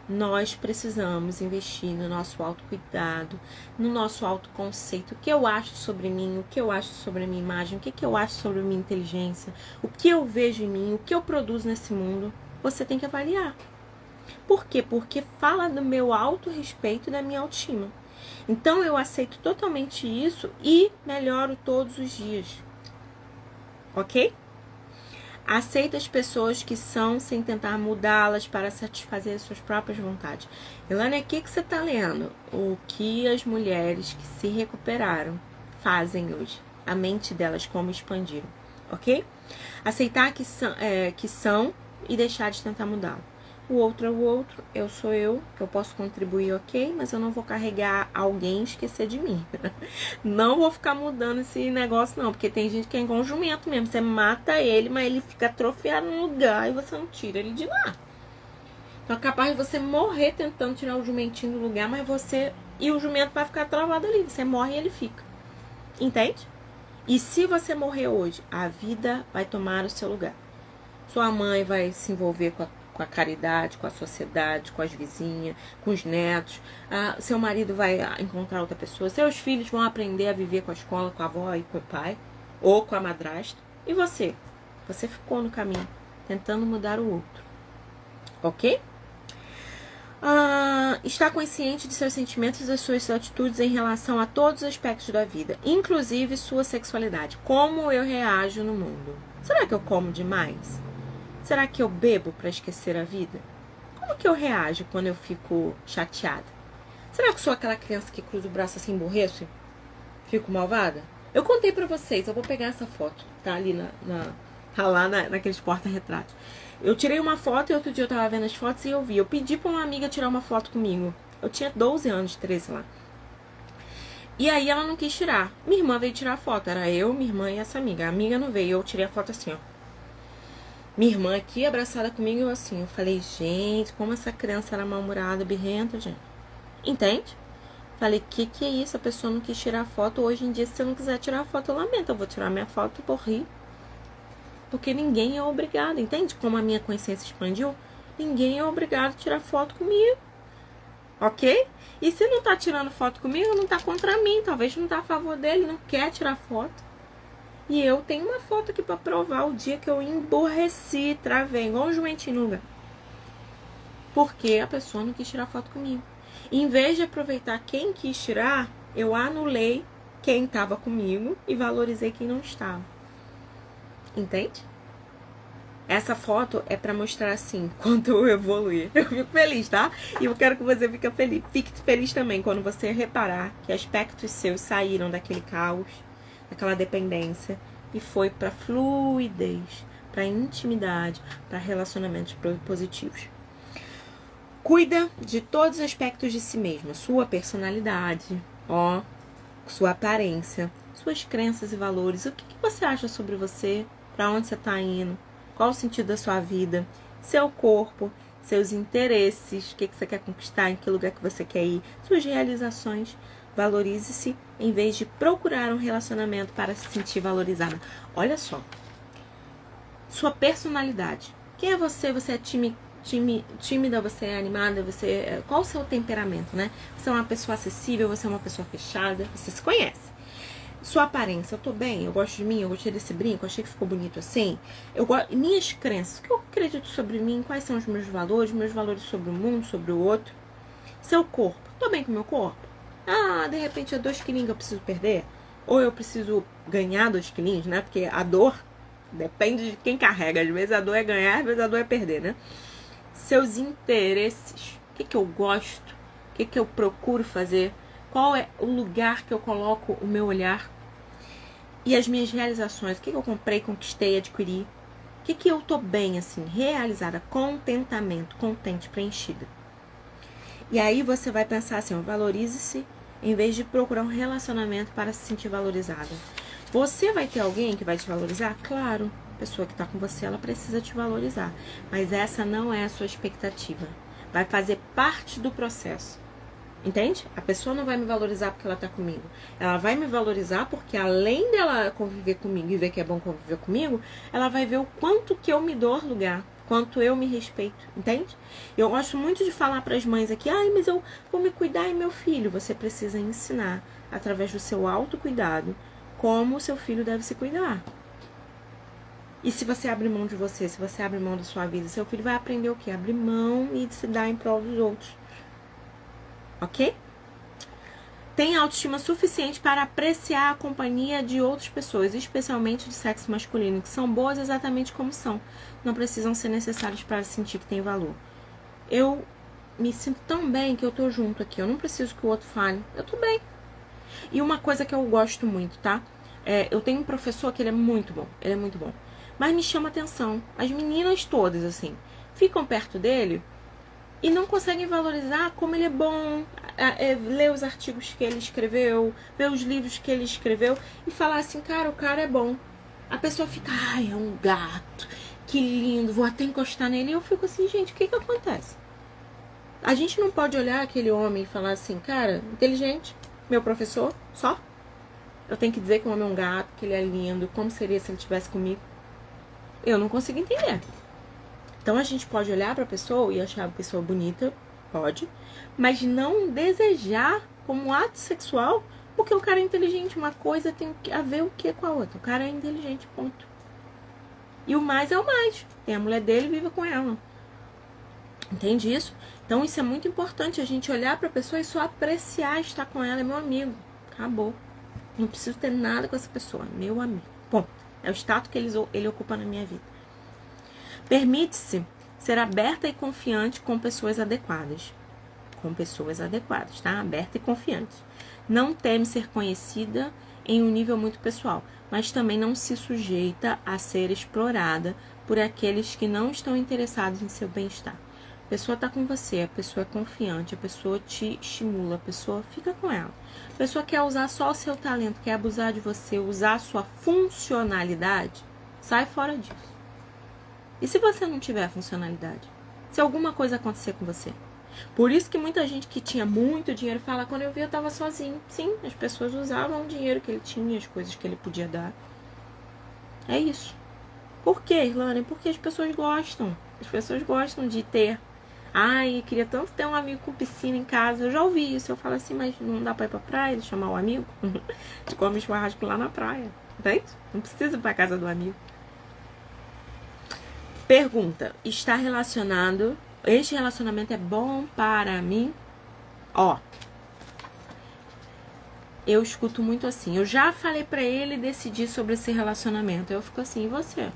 Nós precisamos investir no nosso autocuidado, no nosso autoconceito. O que eu acho sobre mim, o que eu acho sobre a minha imagem, o que eu acho sobre a minha inteligência, o que eu vejo em mim, o que eu produzo nesse mundo, você tem que avaliar. Por quê? Porque fala do meu autorrespeito e da minha autoestima. Então eu aceito totalmente isso e melhoro todos os dias. Ok? Aceita as pessoas que são sem tentar mudá-las para satisfazer as suas próprias vontades. Ilana, o que você está lendo? O que as mulheres que se recuperaram fazem hoje. A mente delas, como expandiram. Ok? Aceitar que são e deixar de tentar mudá-lo. O outro é o outro, eu sou eu, que eu posso contribuir, ok, mas eu não vou carregar alguém e esquecer de mim. Não vou ficar mudando esse negócio, não, porque tem gente que é igual um jumento mesmo. Você mata ele, mas ele fica atrofiado no lugar e você não tira ele de lá. Então é capaz de você morrer tentando tirar o jumentinho do lugar, mas você. E o jumento vai ficar travado ali. Você morre e ele fica. Entende? E se você morrer hoje, a vida vai tomar o seu lugar. Sua mãe vai se envolver com a caridade, com a sociedade, com as vizinhas, com os netos. Seu marido vai encontrar outra pessoa. Seus filhos vão aprender a viver com a escola, com a avó e com o pai. Ou com a madrasta. E você? Você ficou no caminho, tentando mudar o outro. Ok? Está consciente de seus sentimentos e das suas atitudes em relação a todos os aspectos da vida, inclusive sua sexualidade. Como eu reajo no mundo? Será que eu como demais? Será que eu bebo para esquecer a vida? Como que eu reajo quando eu fico chateada? Será que eu sou aquela criança que cruza o braço assim, emborreço? Fico malvada? Eu contei pra vocês, eu vou pegar essa foto, tá ali tá lá naqueles porta-retratos. Eu tirei uma foto e outro dia eu tava vendo as fotos e eu vi. Eu pedi pra uma amiga tirar uma foto comigo. Eu tinha 12 anos, 13 lá. E aí ela não quis tirar. Minha irmã veio tirar a foto. Era eu, minha irmã e essa amiga. A amiga não veio, eu tirei a foto assim, ó. Minha irmã aqui abraçada comigo e eu assim. Eu falei, gente, como essa criança era mal-humorada, birrenta, gente. Entende? Falei, que é isso? A pessoa não quis tirar a foto. Hoje em dia, se eu não quiser tirar a foto, eu lamento. Eu vou tirar minha foto por rir. Porque ninguém é obrigado, entende? Como a minha consciência expandiu, ninguém é obrigado a tirar foto comigo. Ok? E se não tá tirando foto comigo, não tá contra mim. Talvez não tá a favor dele, não quer tirar foto. E eu tenho uma foto aqui pra provar o dia que eu emborreci, travei, igual um jumentinho no lugar. Porque a pessoa não quis tirar foto comigo. E em vez de aproveitar quem quis tirar, eu anulei quem estava comigo e valorizei quem não estava. Entende? Essa foto é pra mostrar assim, quanto eu evoluí. Eu fico feliz, tá? E eu quero que você fique feliz também quando você reparar que aspectos seus saíram daquele caos, daquela dependência e foi pra fluidez, pra intimidade, pra relacionamentos positivos. Cuida de todos os aspectos de si mesma, sua personalidade, sua aparência, suas crenças e valores. O que você acha sobre você? Para onde você está indo? Qual o sentido da sua vida? Seu corpo, seus interesses, o que você quer conquistar, em que lugar que você quer ir, suas realizações. Valorize-se em vez de procurar um relacionamento para se sentir valorizada. Olha só, sua personalidade. Quem é você? Você é tímida, você é animada, qual o seu temperamento, né? Você é uma pessoa acessível, você é uma pessoa fechada, você se conhece. Sua aparência, eu tô bem, eu gosto de mim, eu gostei desse brinco, achei que ficou bonito assim. Minhas crenças, o que eu acredito sobre mim, quais são os meus valores sobre o mundo, sobre o outro. Seu corpo, tô bem com o meu corpo? De repente é 2 quilinhos que eu preciso perder? Ou eu preciso ganhar 2 quilinhos, né? Porque a dor depende de quem carrega. Às vezes a dor é ganhar, às vezes a dor é perder, né? Seus interesses, o que eu gosto, o que eu procuro fazer, qual é o lugar que eu coloco o meu olhar e as minhas realizações, o que eu comprei, conquistei, adquiri, o que eu tô bem, assim, realizada, contentamento, contente, preenchida. E aí você vai pensar assim, valorize-se em vez de procurar um relacionamento para se sentir valorizada. Você vai ter alguém que vai te valorizar? Claro. A pessoa que está com você, ela precisa te valorizar. Mas essa não é a sua expectativa. Vai fazer parte do processo. Entende? A pessoa não vai me valorizar porque ela está comigo. Ela vai me valorizar porque além dela conviver comigo e ver que é bom conviver comigo, ela vai ver o quanto que eu me dou lugar, quanto eu me respeito, entende? Eu gosto muito de falar para as mães aqui, mas eu vou me cuidar e meu filho. Você precisa ensinar, através do seu autocuidado, como o seu filho deve se cuidar. E se você abre mão de você, se você abre mão da sua vida, seu filho vai aprender o quê? Abrir mão e se dar em prol dos outros. Ok? Tem autoestima suficiente para apreciar a companhia de outras pessoas, especialmente de sexo masculino, que são boas exatamente como são. Não precisam ser necessárias para sentir que tem valor. Eu me sinto tão bem que eu tô junto aqui. Eu não preciso que o outro fale. Eu tô bem. E uma coisa que eu gosto muito, tá? Eu tenho um professor que ele é muito bom. Ele é muito bom. Mas me chama atenção. As meninas todas, assim, ficam perto dele e não conseguem valorizar como ele é bom, ler os artigos que ele escreveu, ver os livros que ele escreveu e falar assim, cara, o cara é bom. A pessoa fica, é um gato, que lindo, vou até encostar nele. E eu fico assim, gente, o que acontece? A gente não pode olhar aquele homem e falar assim, cara, inteligente, meu professor, só. Eu tenho que dizer que o homem é um gato, que ele é lindo, como seria se ele estivesse comigo? Eu não consigo entender. Então a gente pode olhar para a pessoa e achar a pessoa bonita, pode, mas não desejar como ato sexual, porque o cara é inteligente. Uma coisa tem a ver o que com a outra. O cara é inteligente, ponto. E o mais é o mais. Tem a mulher dele, viva com ela. Entende isso? Então isso é muito importante, a gente olhar para a pessoa e só apreciar estar com ela, é meu amigo. Acabou. Não preciso ter nada com essa pessoa, meu amigo. Bom, é o status que ele ocupa na minha vida. Permite-se ser aberta e confiante com pessoas adequadas. Com pessoas adequadas, tá? Aberta e confiante. Não teme ser conhecida em um nível muito pessoal, mas também não se sujeita a ser explorada por aqueles que não estão interessados em seu bem-estar. A pessoa está com você, a pessoa é confiante, a pessoa te estimula, a pessoa fica com ela. A pessoa quer usar só o seu talento, quer abusar de você, usar a sua funcionalidade, sai fora disso. E se você não tiver funcionalidade? Se alguma coisa acontecer com você? Por isso que muita gente que tinha muito dinheiro fala, quando eu vi eu estava sozinho. Sim, as pessoas usavam o dinheiro que ele tinha, as coisas que ele podia dar. É isso. Por quê, Irlane? Porque as pessoas gostam. As pessoas gostam de ter. Ai, queria tanto ter um amigo com piscina em casa. Eu já ouvi isso. Eu falo assim, mas não dá pra ir pra praia, chamar o amigo? De come churrasco lá na praia. Entende? Não precisa ir pra casa do amigo. Pergunta. Está relacionado... Este relacionamento é bom para mim? Ó. Eu escuto muito assim. Eu já falei pra ele decidir sobre esse relacionamento. Eu fico assim, e você?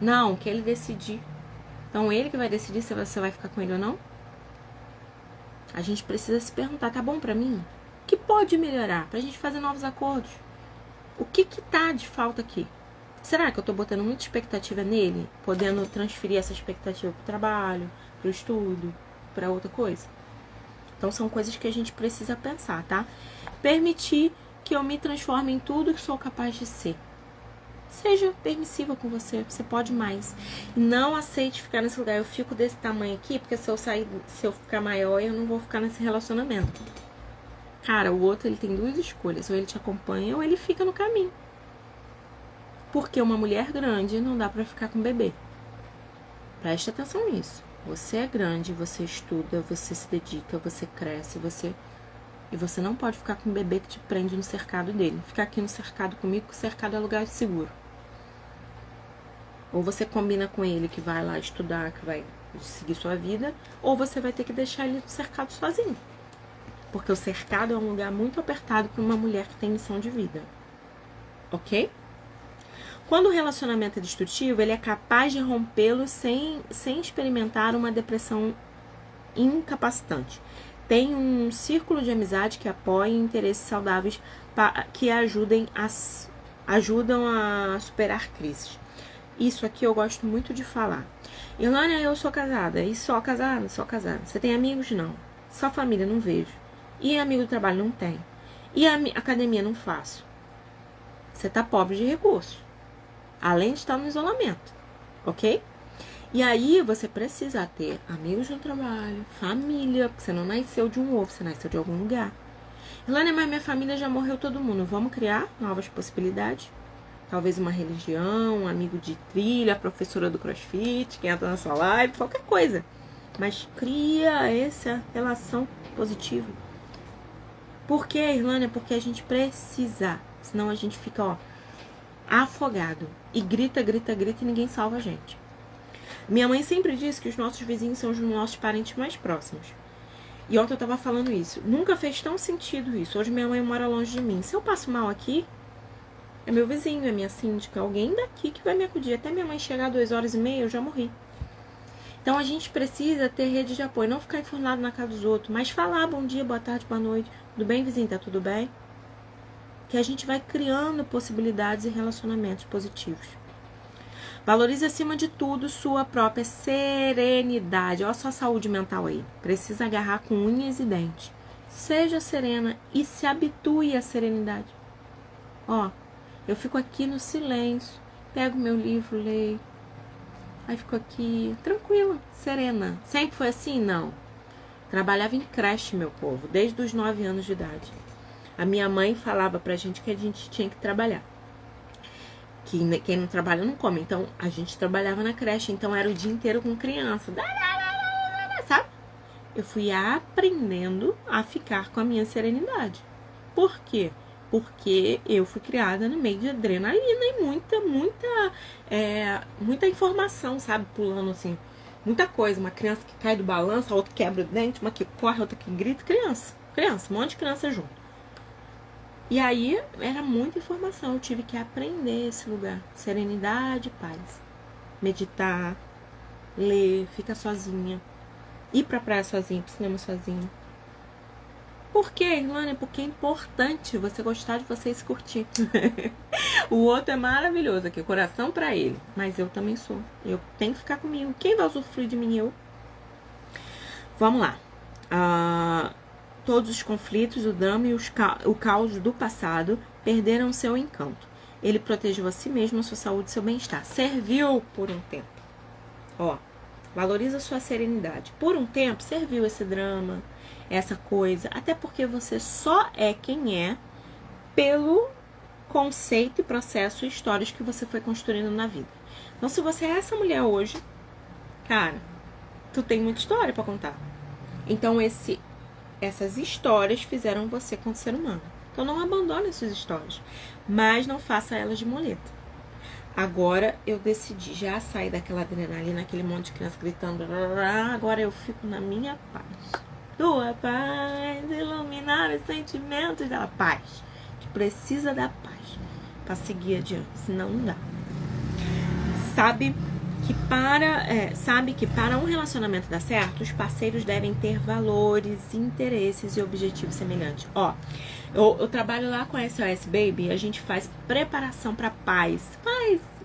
Não, que ele decidir. Então, ele que vai decidir se você vai ficar com ele ou não? A gente precisa se perguntar, tá bom pra mim? O que pode melhorar? Pra gente fazer novos acordos. O que tá de falta aqui? Será que eu tô botando muita expectativa nele? Podendo transferir essa expectativa pro trabalho, pro estudo, pra outra coisa? Então, são coisas que a gente precisa pensar, tá? Permitir que eu me transforme em tudo que sou capaz de ser. Seja permissiva com você, você pode mais. Não aceite ficar nesse lugar. Eu fico desse tamanho aqui, porque se eu ficar maior, eu não vou ficar nesse relacionamento. Cara, o outro, ele tem duas escolhas. Ou ele te acompanha, ou ele fica no caminho. Porque uma mulher grande não dá pra ficar com bebê. Preste atenção nisso. Você é grande, você estuda, você se dedica, você cresce, e você não pode ficar com um bebê que te prende no cercado dele. Ficar aqui no cercado comigo, que o cercado é lugar seguro. Ou você combina com ele que vai lá estudar, que vai seguir sua vida, ou você vai ter que deixar ele no cercado sozinho. Porque o cercado é um lugar muito apertado para uma mulher que tem missão de vida. Ok? Quando o relacionamento é destrutivo, ele é capaz de rompê-lo sem experimentar uma depressão incapacitante. Tem um círculo de amizade que apoia interesses saudáveis que ajudam a superar crises. Isso aqui eu gosto muito de falar. Ilânia, eu sou casada. E só casada? Só casada. Você tem amigos? Não. Só família? Não vejo. E amigo do trabalho? Não tem. E a academia? Não faço. Você tá pobre de recursos. Além de estar no isolamento. Ok? E aí você precisa ter amigos no trabalho, família, porque você não nasceu de um ovo, você nasceu de algum lugar. Ilânia, mas minha família já morreu todo mundo. Vamos criar novas possibilidades? Talvez uma religião, um amigo de trilha, a professora do CrossFit, que entra na sua live, qualquer coisa. Mas cria essa relação positiva. Por que, Irlânia? Porque a gente precisa. Senão a gente fica, ó, afogado. E grita, grita, grita e ninguém salva a gente. Minha mãe sempre disse que os nossos vizinhos são os nossos parentes mais próximos. E ontem eu tava falando isso. Nunca fez tão sentido isso. Hoje minha mãe mora longe de mim. Se eu passo mal aqui, é meu vizinho, é minha síndica, alguém daqui que vai me acudir. Até minha mãe chegar 2h30, eu já morri. Então a gente precisa ter rede de apoio. Não ficar enfurnado na casa dos outros, mas falar bom dia, boa tarde, boa noite. Tudo bem, vizinho? Tá tudo bem? Que a gente vai criando possibilidades e relacionamentos positivos. Valorize acima de tudo sua própria serenidade. Olha só a saúde mental aí. Precisa agarrar com unhas e dentes. Seja serena e se habitue à serenidade. Ó, eu fico aqui no silêncio, pego meu livro, leio. Aí fico aqui, tranquila, serena. Sempre foi assim? Não. Trabalhava em creche, meu povo, desde os 9 anos de idade. A minha mãe falava pra gente que a gente tinha que trabalhar. Que quem não trabalha não come. Então, a gente trabalhava na creche. Então, era o dia inteiro com criança. Sabe? Eu fui aprendendo a ficar com a minha serenidade. Por quê? Porque eu fui criada no meio de adrenalina e muita informação, sabe? Pulando assim Muita coisa, uma criança que cai do balanço, a outra quebra o dente, uma que corre, a outra que grita. Criança, um monte de criança junto. E aí, era muita informação, eu tive que aprender esse lugar. Serenidade, paz. Meditar, ler, ficar sozinha. Ir pra praia sozinha, pro cinema sozinha. Por quê, Irlane? Porque é importante você gostar de você e se curtir. O outro é maravilhoso aqui, coração pra ele. Mas eu também sou. Eu tenho que ficar comigo. Quem vai usufruir de mim? Eu. Vamos lá. Todos os conflitos, o drama e o caos do passado perderam seu encanto. Ele protegeu a si mesmo, a sua saúde e seu bem-estar. Serviu por um tempo. Ó, valoriza sua serenidade. Por um tempo, serviu esse drama, essa coisa. Até porque você só é quem é pelo conceito e processo e histórias que você foi construindo na vida. Então, se você é essa mulher hoje, cara, tu tem muita história pra contar. Então, essas histórias fizeram você como ser humano. Então, não abandone as suas histórias, mas não faça elas de muleta. Agora, eu decidi já sair daquela adrenalina, aquele monte de criança gritando. Agora eu fico na minha paz. Tua paz, iluminar os sentimentos da paz. A gente precisa da paz para seguir adiante, senão não dá. Sabe que para um relacionamento dar certo, os parceiros devem ter valores, interesses e objetivos semelhantes. Ó, eu trabalho lá com a SOS Baby, a gente faz preparação para pais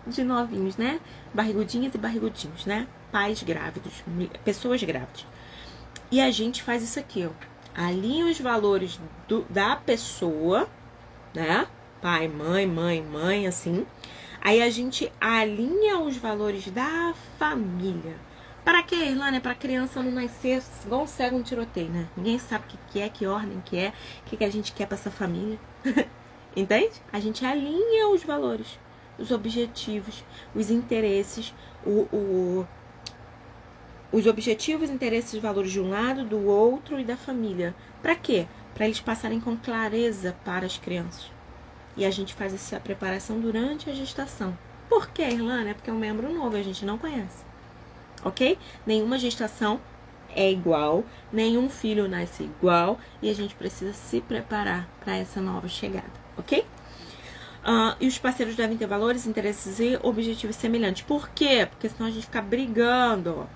de novinhos, né? Barrigudinhas e barrigudinhos, né? Pais grávidos, pessoas grávidas. E a gente faz isso aqui, ó. Alinha os valores da pessoa, né? Pai, mãe, assim. Aí a gente alinha os valores da família. Para quê, Irlane? Para a criança não nascer igual um cego no tiroteio, né? Ninguém sabe o que é, que ordem que é, o que a gente quer para essa família. Entende? A gente alinha os valores, os objetivos, os interesses, os objetivos, interesses e valores de um lado, do outro e da família. Para quê? Para eles passarem com clareza para as crianças. E a gente faz essa preparação durante a gestação. Por quê, Irlane? É porque é um membro novo, a gente não conhece. Ok? Nenhuma gestação é igual, nenhum filho nasce igual e a gente precisa se preparar para essa nova chegada, ok? E os parceiros devem ter valores, interesses e objetivos semelhantes. Por quê? Porque senão a gente fica brigando.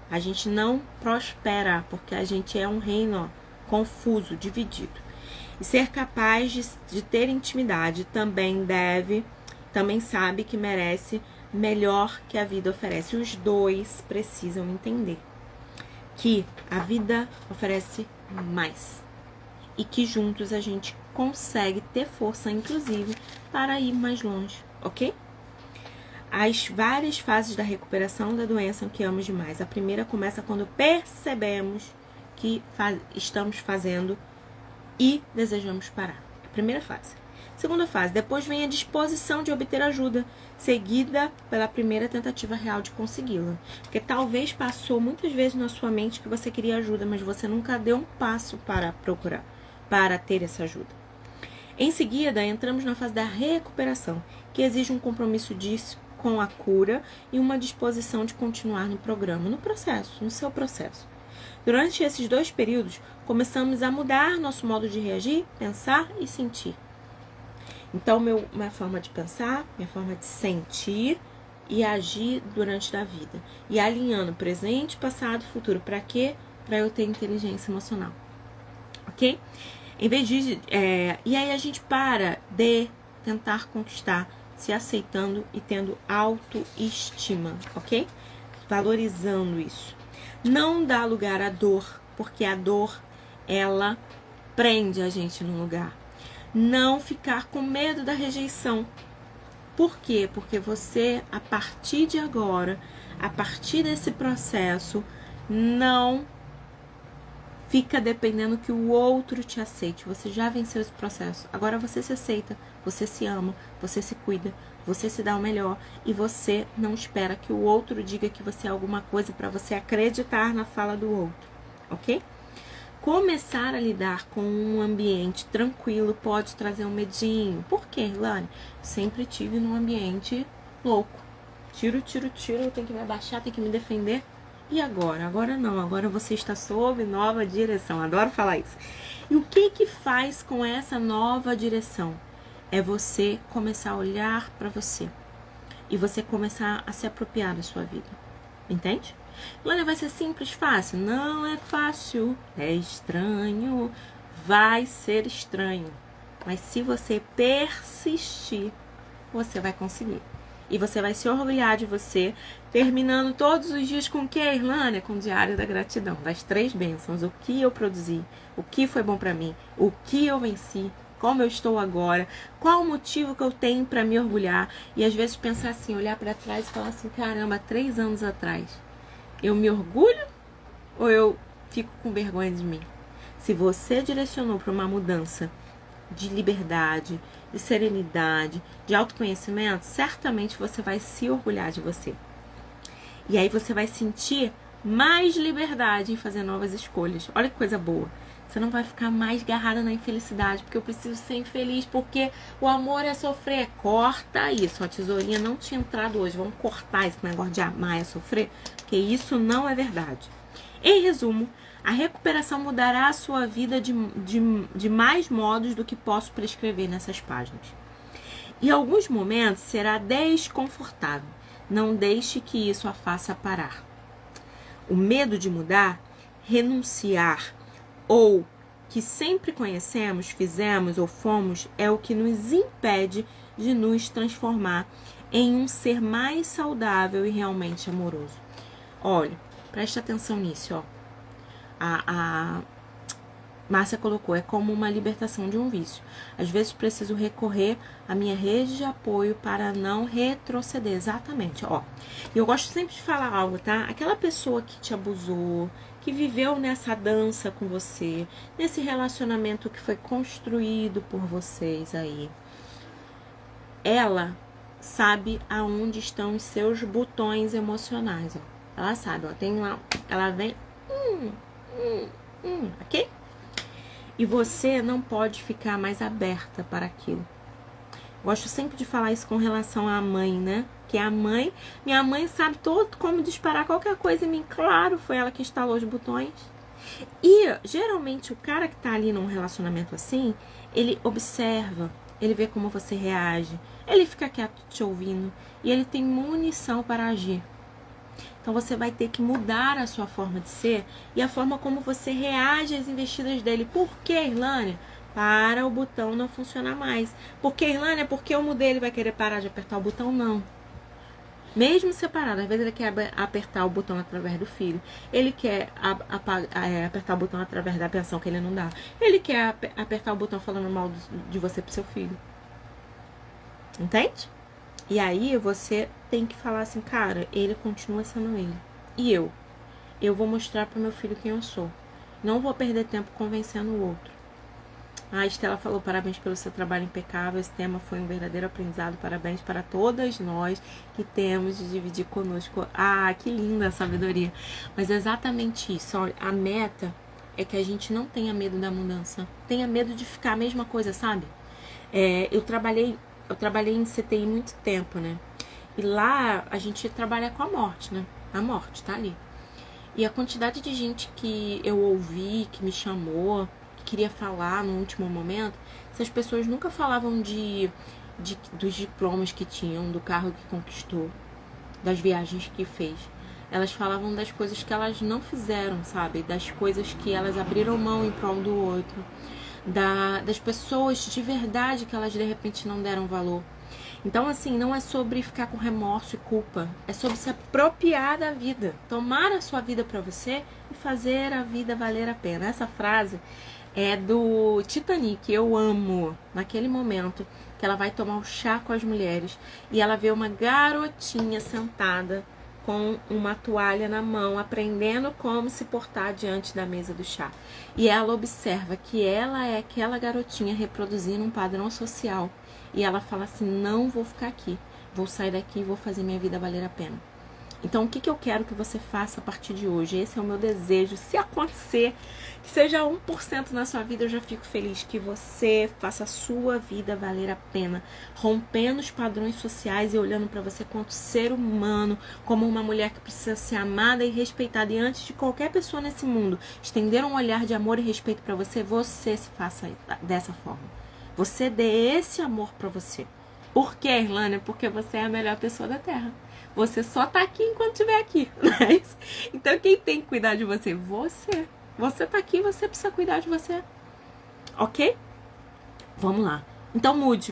A gente não prospera, porque a gente é um reino confuso, dividido. E ser capaz de ter intimidade também sabe que merece melhor que a vida oferece. Os dois precisam entender que a vida oferece mais e que juntos a gente consegue ter força, inclusive, para ir mais longe, ok? As várias fases da recuperação da doença que amamos demais. A primeira começa quando percebemos que estamos fazendo e desejamos parar. Primeira fase. Segunda fase, depois vem a disposição de obter ajuda, seguida pela primeira tentativa real de consegui-la. Porque talvez passou muitas vezes na sua mente que você queria ajuda, mas você nunca deu um passo para procurar, para ter essa ajuda. Em seguida, entramos na fase da recuperação, que exige um compromisso com a cura e uma disposição de continuar no programa, no seu processo. Durante esses 2 períodos, começamos a mudar nosso modo de reagir, pensar e sentir. Então, minha forma de pensar, minha forma de sentir e agir durante a vida. E alinhando presente, passado e futuro. Para quê? Para eu ter inteligência emocional. Ok? Em vez de... e aí a gente para de tentar conquistar, se aceitando e tendo autoestima. Ok? Valorizando isso. Não dá lugar à dor, porque a dor, ela prende a gente num lugar. Não ficar com medo da rejeição. Por quê? Porque você, a partir de agora, a partir desse processo, não fica dependendo que o outro te aceite. Você já venceu esse processo. Agora você se aceita, você se ama, você se cuida, você se dá o melhor e você não espera que o outro diga que você é alguma coisa para você acreditar na fala do outro, ok? Começar a lidar com um ambiente tranquilo pode trazer um medinho. Por quê, Irlane? Sempre tive num ambiente louco. Tiro, tenho que me abaixar, tenho que me defender. E agora? Agora não, agora você está sob nova direção. Adoro falar isso. E o que que faz com essa nova direção? É você começar a olhar para você. E você começar a se apropriar da sua vida. Entende? Lânia, vai ser simples, fácil? Não é fácil. É estranho. Vai ser estranho. Mas se você persistir, você vai conseguir. E você vai se orgulhar de você, terminando todos os dias com o que, Irlânia? Com o Diário da Gratidão, das 3 bênçãos. O que eu produzi, o que foi bom pra mim, o que eu venci, como eu estou agora, qual o motivo que eu tenho pra me orgulhar. E às vezes pensar assim, olhar pra trás e falar assim, caramba, 3 anos atrás, eu me orgulho ou eu fico com vergonha de mim? Se você direcionou para uma mudança de liberdade, de serenidade, de autoconhecimento, certamente você vai se orgulhar de você. E aí você vai sentir mais liberdade em fazer novas escolhas. Olha que coisa boa. Você não vai ficar mais agarrada na infelicidade, porque eu preciso ser infeliz, porque o amor é sofrer. Corta isso. A tesourinha não tinha entrado hoje. Vamos cortar esse negócio de amar é sofrer, porque isso não é verdade. Em resumo, a recuperação mudará a sua vida de mais modos do que posso prescrever nessas páginas. Em alguns momentos será desconfortável. Não deixe que isso a faça parar. O medo de mudar, renunciar ou que sempre conhecemos, fizemos ou fomos é o que nos impede de nos transformar em um ser mais saudável e realmente amoroso. Olha, preste atenção nisso, ó. A Márcia colocou, é como uma libertação de um vício. Às vezes preciso recorrer à minha rede de apoio para não retroceder. Exatamente, ó. E eu gosto sempre de falar algo, tá? Aquela pessoa que te abusou, que viveu nessa dança com você, nesse relacionamento que foi construído por vocês aí. Ela sabe aonde estão os seus botões emocionais, ó. Ela sabe, ó. Tem lá, ela vem... ok? E você não pode ficar mais aberta para aquilo. Gosto sempre de falar isso com relação à mãe, né? Que a mãe, minha mãe sabe todo como disparar qualquer coisa em mim. Claro, foi ela que instalou os botões. E geralmente o cara que tá ali num relacionamento assim, ele observa, ele vê como você reage, ele fica quieto te ouvindo e ele tem munição para agir. Então você vai ter que mudar a sua forma de ser e a forma como você reage às investidas dele. Por que, Irlânia? Para o botão não funcionar mais. Por que, Irlânia? Porque eu mudei, ele vai querer parar de apertar o botão? Não. Mesmo separado, às vezes ele quer apertar o botão através do filho. Ele quer apertar o botão através da pensão que ele não dá. Ele quer apertar o botão falando mal de você pro seu filho. Entende? E aí você tem que falar assim, cara, ele continua sendo ele. E eu vou mostrar pro meu filho quem eu sou. Não vou perder tempo convencendo o outro. A Estela falou, parabéns pelo seu trabalho impecável. Esse tema foi um verdadeiro aprendizado. Parabéns para todas nós que temos de dividir conosco. Ah, que linda a sabedoria. Mas é exatamente isso. Olha, a meta é que a gente não tenha medo da mudança. Tenha medo de ficar a mesma coisa, sabe? Eu trabalhei em CTI muito tempo, né? E lá a gente trabalha com a morte, né? A morte tá ali. E a quantidade de gente que eu ouvi, que me chamou, que queria falar no último momento, essas pessoas nunca falavam dos diplomas que tinham, do carro que conquistou, das viagens que fez. Elas falavam das coisas que elas não fizeram, sabe? Das coisas que elas abriram mão em prol do outro. Das pessoas de verdade que elas de repente não deram valor. Então, assim, não é sobre ficar com remorso e culpa. É sobre se apropriar da vida. Tomar a sua vida pra você e fazer a vida valer a pena. Essa frase é do Titanic. Eu amo. Naquele momento que ela vai tomar o chá com as mulheres e ela vê uma garotinha sentada com uma toalha na mão, aprendendo como se portar diante da mesa do chá. E ela observa que ela é aquela garotinha reproduzindo um padrão social. E ela fala assim, não vou ficar aqui, vou sair daqui e vou fazer minha vida valer a pena. Então, o que eu quero que você faça a partir de hoje? Esse é o meu desejo. Se acontecer, que seja 1% na sua vida, eu já fico feliz. Que você faça a sua vida valer a pena, rompendo os padrões sociais e olhando para você quanto ser humano, como uma mulher que precisa ser amada e respeitada. E antes de qualquer pessoa nesse mundo estender um olhar de amor e respeito para você, você se faça dessa forma. Você dê esse amor para você. Por quê, Irlânia? Porque você é a melhor pessoa da Terra. Você só tá aqui enquanto estiver aqui. Mas, então, quem tem que cuidar de você? Você. Você tá aqui, você precisa cuidar de você. Ok? Vamos lá. Então, mude.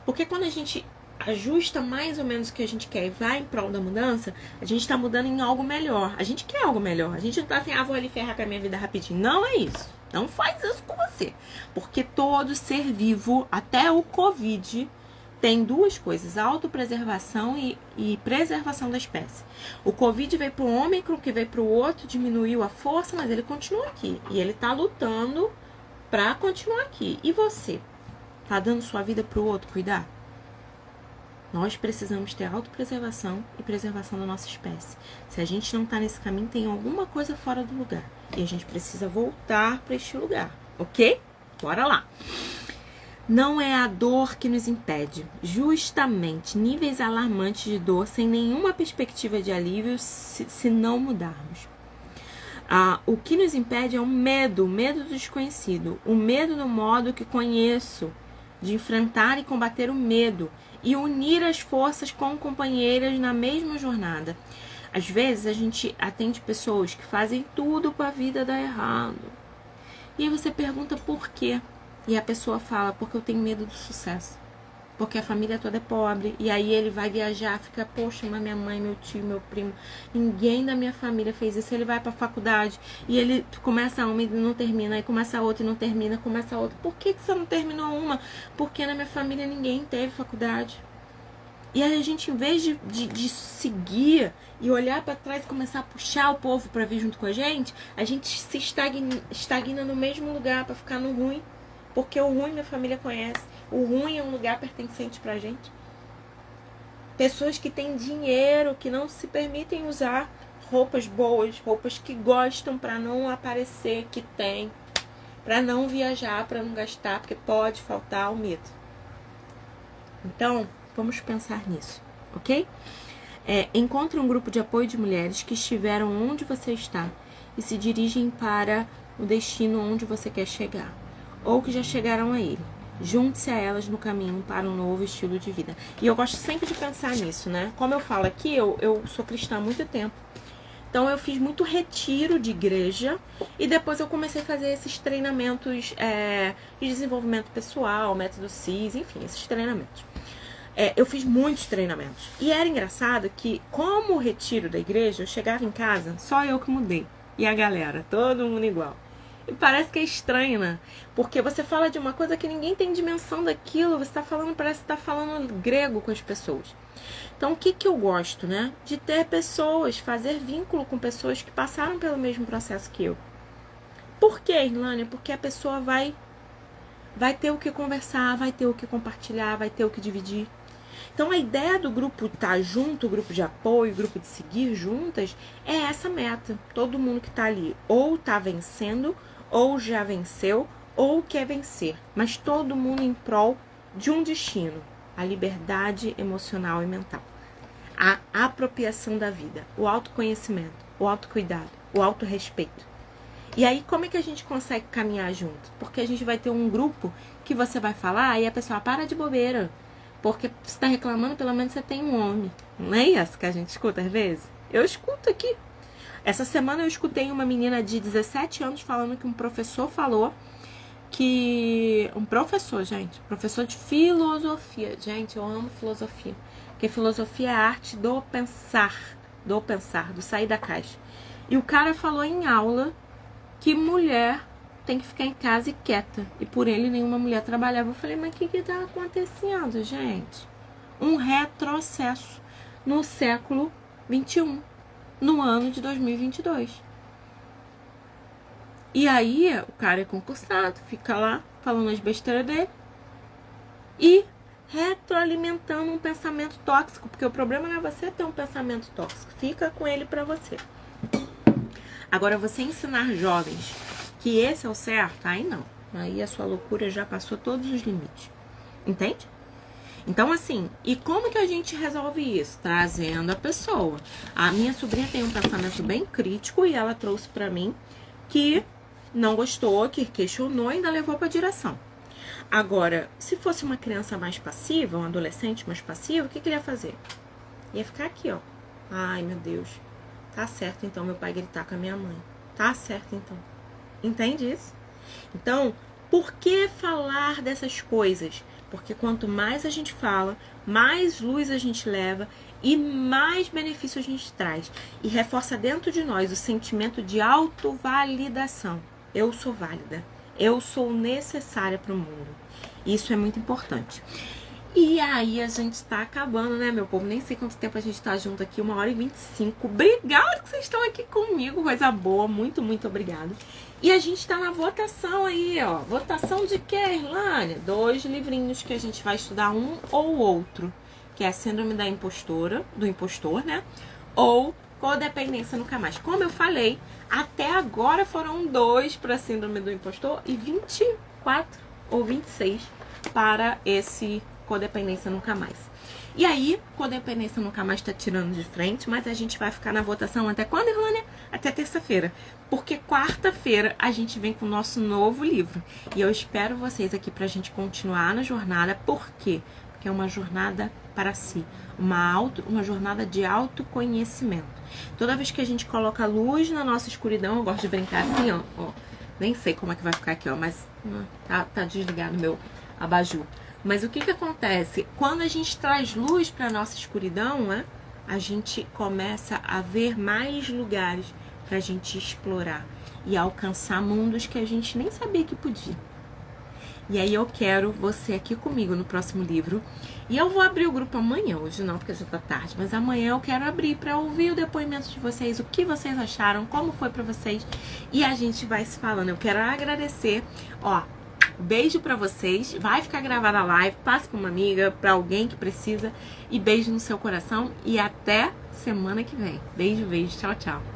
Porque quando a gente ajusta mais ou menos o que a gente quer e vai em prol da mudança, a gente tá mudando em algo melhor. A gente quer algo melhor. A gente não tá assim, vou ali ferrar com a minha vida rapidinho. Não é isso. Não faz isso com você. Porque todo ser vivo, até o Covid, tem duas coisas, autopreservação e preservação da espécie. O Covid veio para o Ômicron, que veio para o outro, diminuiu a força, mas ele continua aqui. E ele está lutando para continuar aqui. E você? Tá dando sua vida para o outro cuidar? Nós precisamos ter autopreservação e preservação da nossa espécie. Se a gente não está nesse caminho, tem alguma coisa fora do lugar. E a gente precisa voltar para este lugar, ok? Bora lá! Não é a dor que nos impede, justamente níveis alarmantes de dor sem nenhuma perspectiva de alívio se não mudarmos. O que nos impede é o medo do desconhecido, o medo do modo que conheço, de enfrentar e combater o medo e unir as forças com companheiras na mesma jornada. Às vezes a gente atende pessoas que fazem tudo para a vida dar errado. E aí você pergunta por quê? E a pessoa fala, porque eu tenho medo do sucesso. Porque a família toda é pobre. E aí ele vai viajar, fica, poxa, mas minha mãe, meu tio, meu primo, ninguém da minha família fez isso. Ele vai pra faculdade e ele começa uma e não termina. Aí começa a outra e não termina, começa a outra. Por que você não terminou uma? Porque na minha família ninguém teve faculdade. E aí a gente, em vez de seguir e olhar para trás e começar a puxar o povo para vir junto com a gente se estagna no mesmo lugar para ficar no ruim. Porque o ruim minha família conhece. O ruim é um lugar pertencente pra gente. Pessoas que têm dinheiro, que não se permitem usar roupas boas, roupas que gostam para não aparecer que tem, para não viajar, para não gastar, porque pode faltar o medo. Então, vamos pensar nisso, ok? Encontre um grupo de apoio de mulheres que estiveram onde você está e se dirigem para o destino onde você quer chegar, ou que já chegaram a ele. Junte-se a elas no caminho para um novo estilo de vida. E eu gosto sempre de pensar nisso, né? Como eu falo aqui, eu sou cristã há muito tempo. Então eu fiz muito retiro de igreja e depois eu comecei a fazer esses treinamentos de desenvolvimento pessoal, método CIS, enfim, esses treinamentos. Eu fiz muitos treinamentos. E era engraçado que, como o retiro da igreja, eu chegava em casa, só eu que mudei. E a galera, todo mundo igual. E parece que é estranho, né? Porque você fala de uma coisa que ninguém tem dimensão daquilo. Você tá falando, parece que tá falando grego com as pessoas. Então, o que eu gosto, né? De ter pessoas, fazer vínculo com pessoas que passaram pelo mesmo processo que eu. Por quê, Irlânia? Porque a pessoa vai ter o que conversar, vai ter o que compartilhar, vai ter o que dividir. Então, a ideia do grupo estar junto, o grupo de apoio, o grupo de seguir juntas, é essa meta. Todo mundo que tá ali ou tá vencendo, ou já venceu, ou quer vencer. Mas todo mundo em prol de um destino. A liberdade emocional e mental. A apropriação da vida. O autoconhecimento, o autocuidado, o autorrespeito. E aí, como é que a gente consegue caminhar junto? Porque a gente vai ter um grupo que você vai falar e a pessoa para de bobeira. Porque você está reclamando, pelo menos você tem um homem. Não é isso que a gente escuta às vezes? Eu escuto aqui. Essa semana eu escutei uma menina de 17 anos falando que um professor falou que... Um professor, gente. Professor de filosofia. Gente, eu amo filosofia. Porque filosofia é a arte do pensar. Do sair da caixa. E o cara falou em aula que mulher tem que ficar em casa e quieta. E por ele nenhuma mulher trabalhava. Eu falei, mas o que tá acontecendo, gente? Um retrocesso no século 21, no ano de 2022. E aí, o cara é concursado, fica lá falando as besteiras dele. E retroalimentando um pensamento tóxico, porque o problema não é você ter um pensamento tóxico, fica com ele pra você. Agora, você ensinar jovens que esse é o certo, aí não. Aí a sua loucura já passou todos os limites. Entende? Então, assim, e como que a gente resolve isso? Trazendo a pessoa. A minha sobrinha tem um pensamento bem crítico e ela trouxe pra mim que não gostou, que questionou e ainda levou pra direção. Agora, se fosse uma criança mais passiva, um adolescente mais passivo, o que ele ia fazer? Ia ficar aqui, ó. Ai, meu Deus. Tá certo, então, meu pai gritar com a minha mãe. Tá certo, então. Entende isso? Então, por que falar dessas coisas? Porque quanto mais a gente fala, mais luz a gente leva e mais benefício a gente traz. E reforça dentro de nós o sentimento de autovalidação. Eu sou válida. Eu sou necessária para o mundo. Isso é muito importante. E aí a gente tá acabando, né, meu povo? Nem sei quanto tempo a gente tá junto aqui, 1h25. Obrigada que vocês estão aqui comigo, coisa boa. Muito, muito obrigada. E a gente tá na votação aí, ó. Votação de quê, Irlânia? 2 livrinhos que a gente vai estudar, um ou outro. Que é a Síndrome da Impostora, do Impostor, né? Ou Codependência Nunca Mais. Como eu falei, até agora foram 2 para Síndrome do Impostor e 24 ou 26 para esse Codependência Nunca Mais. E aí, Codependência Nunca Mais tá tirando de frente, mas a gente vai ficar na votação até quando, Irlânia? Até terça-feira. Porque quarta-feira a gente vem com o nosso novo livro. E eu espero vocês aqui pra gente continuar na jornada. Por quê? Porque é uma jornada para si. Uma jornada de autoconhecimento. Toda vez que a gente coloca luz na nossa escuridão, eu gosto de brincar assim, ó. Nem sei como é que vai ficar aqui, ó, mas tá desligado meu abajur. Mas o que acontece? Quando a gente traz luz para nossa escuridão, né, a gente começa a ver mais lugares para a gente explorar e alcançar mundos que a gente nem sabia que podia. E aí eu quero você aqui comigo no próximo livro. E eu vou abrir o grupo amanhã, hoje não, porque já tá tarde. Mas amanhã eu quero abrir para ouvir o depoimento de vocês, o que vocês acharam, como foi para vocês. E a gente vai se falando. Eu quero agradecer, ó. Beijo pra vocês, vai ficar gravada a live, passe pra uma amiga, pra alguém que precisa e beijo no seu coração e até semana que vem. Beijo, beijo, tchau, tchau.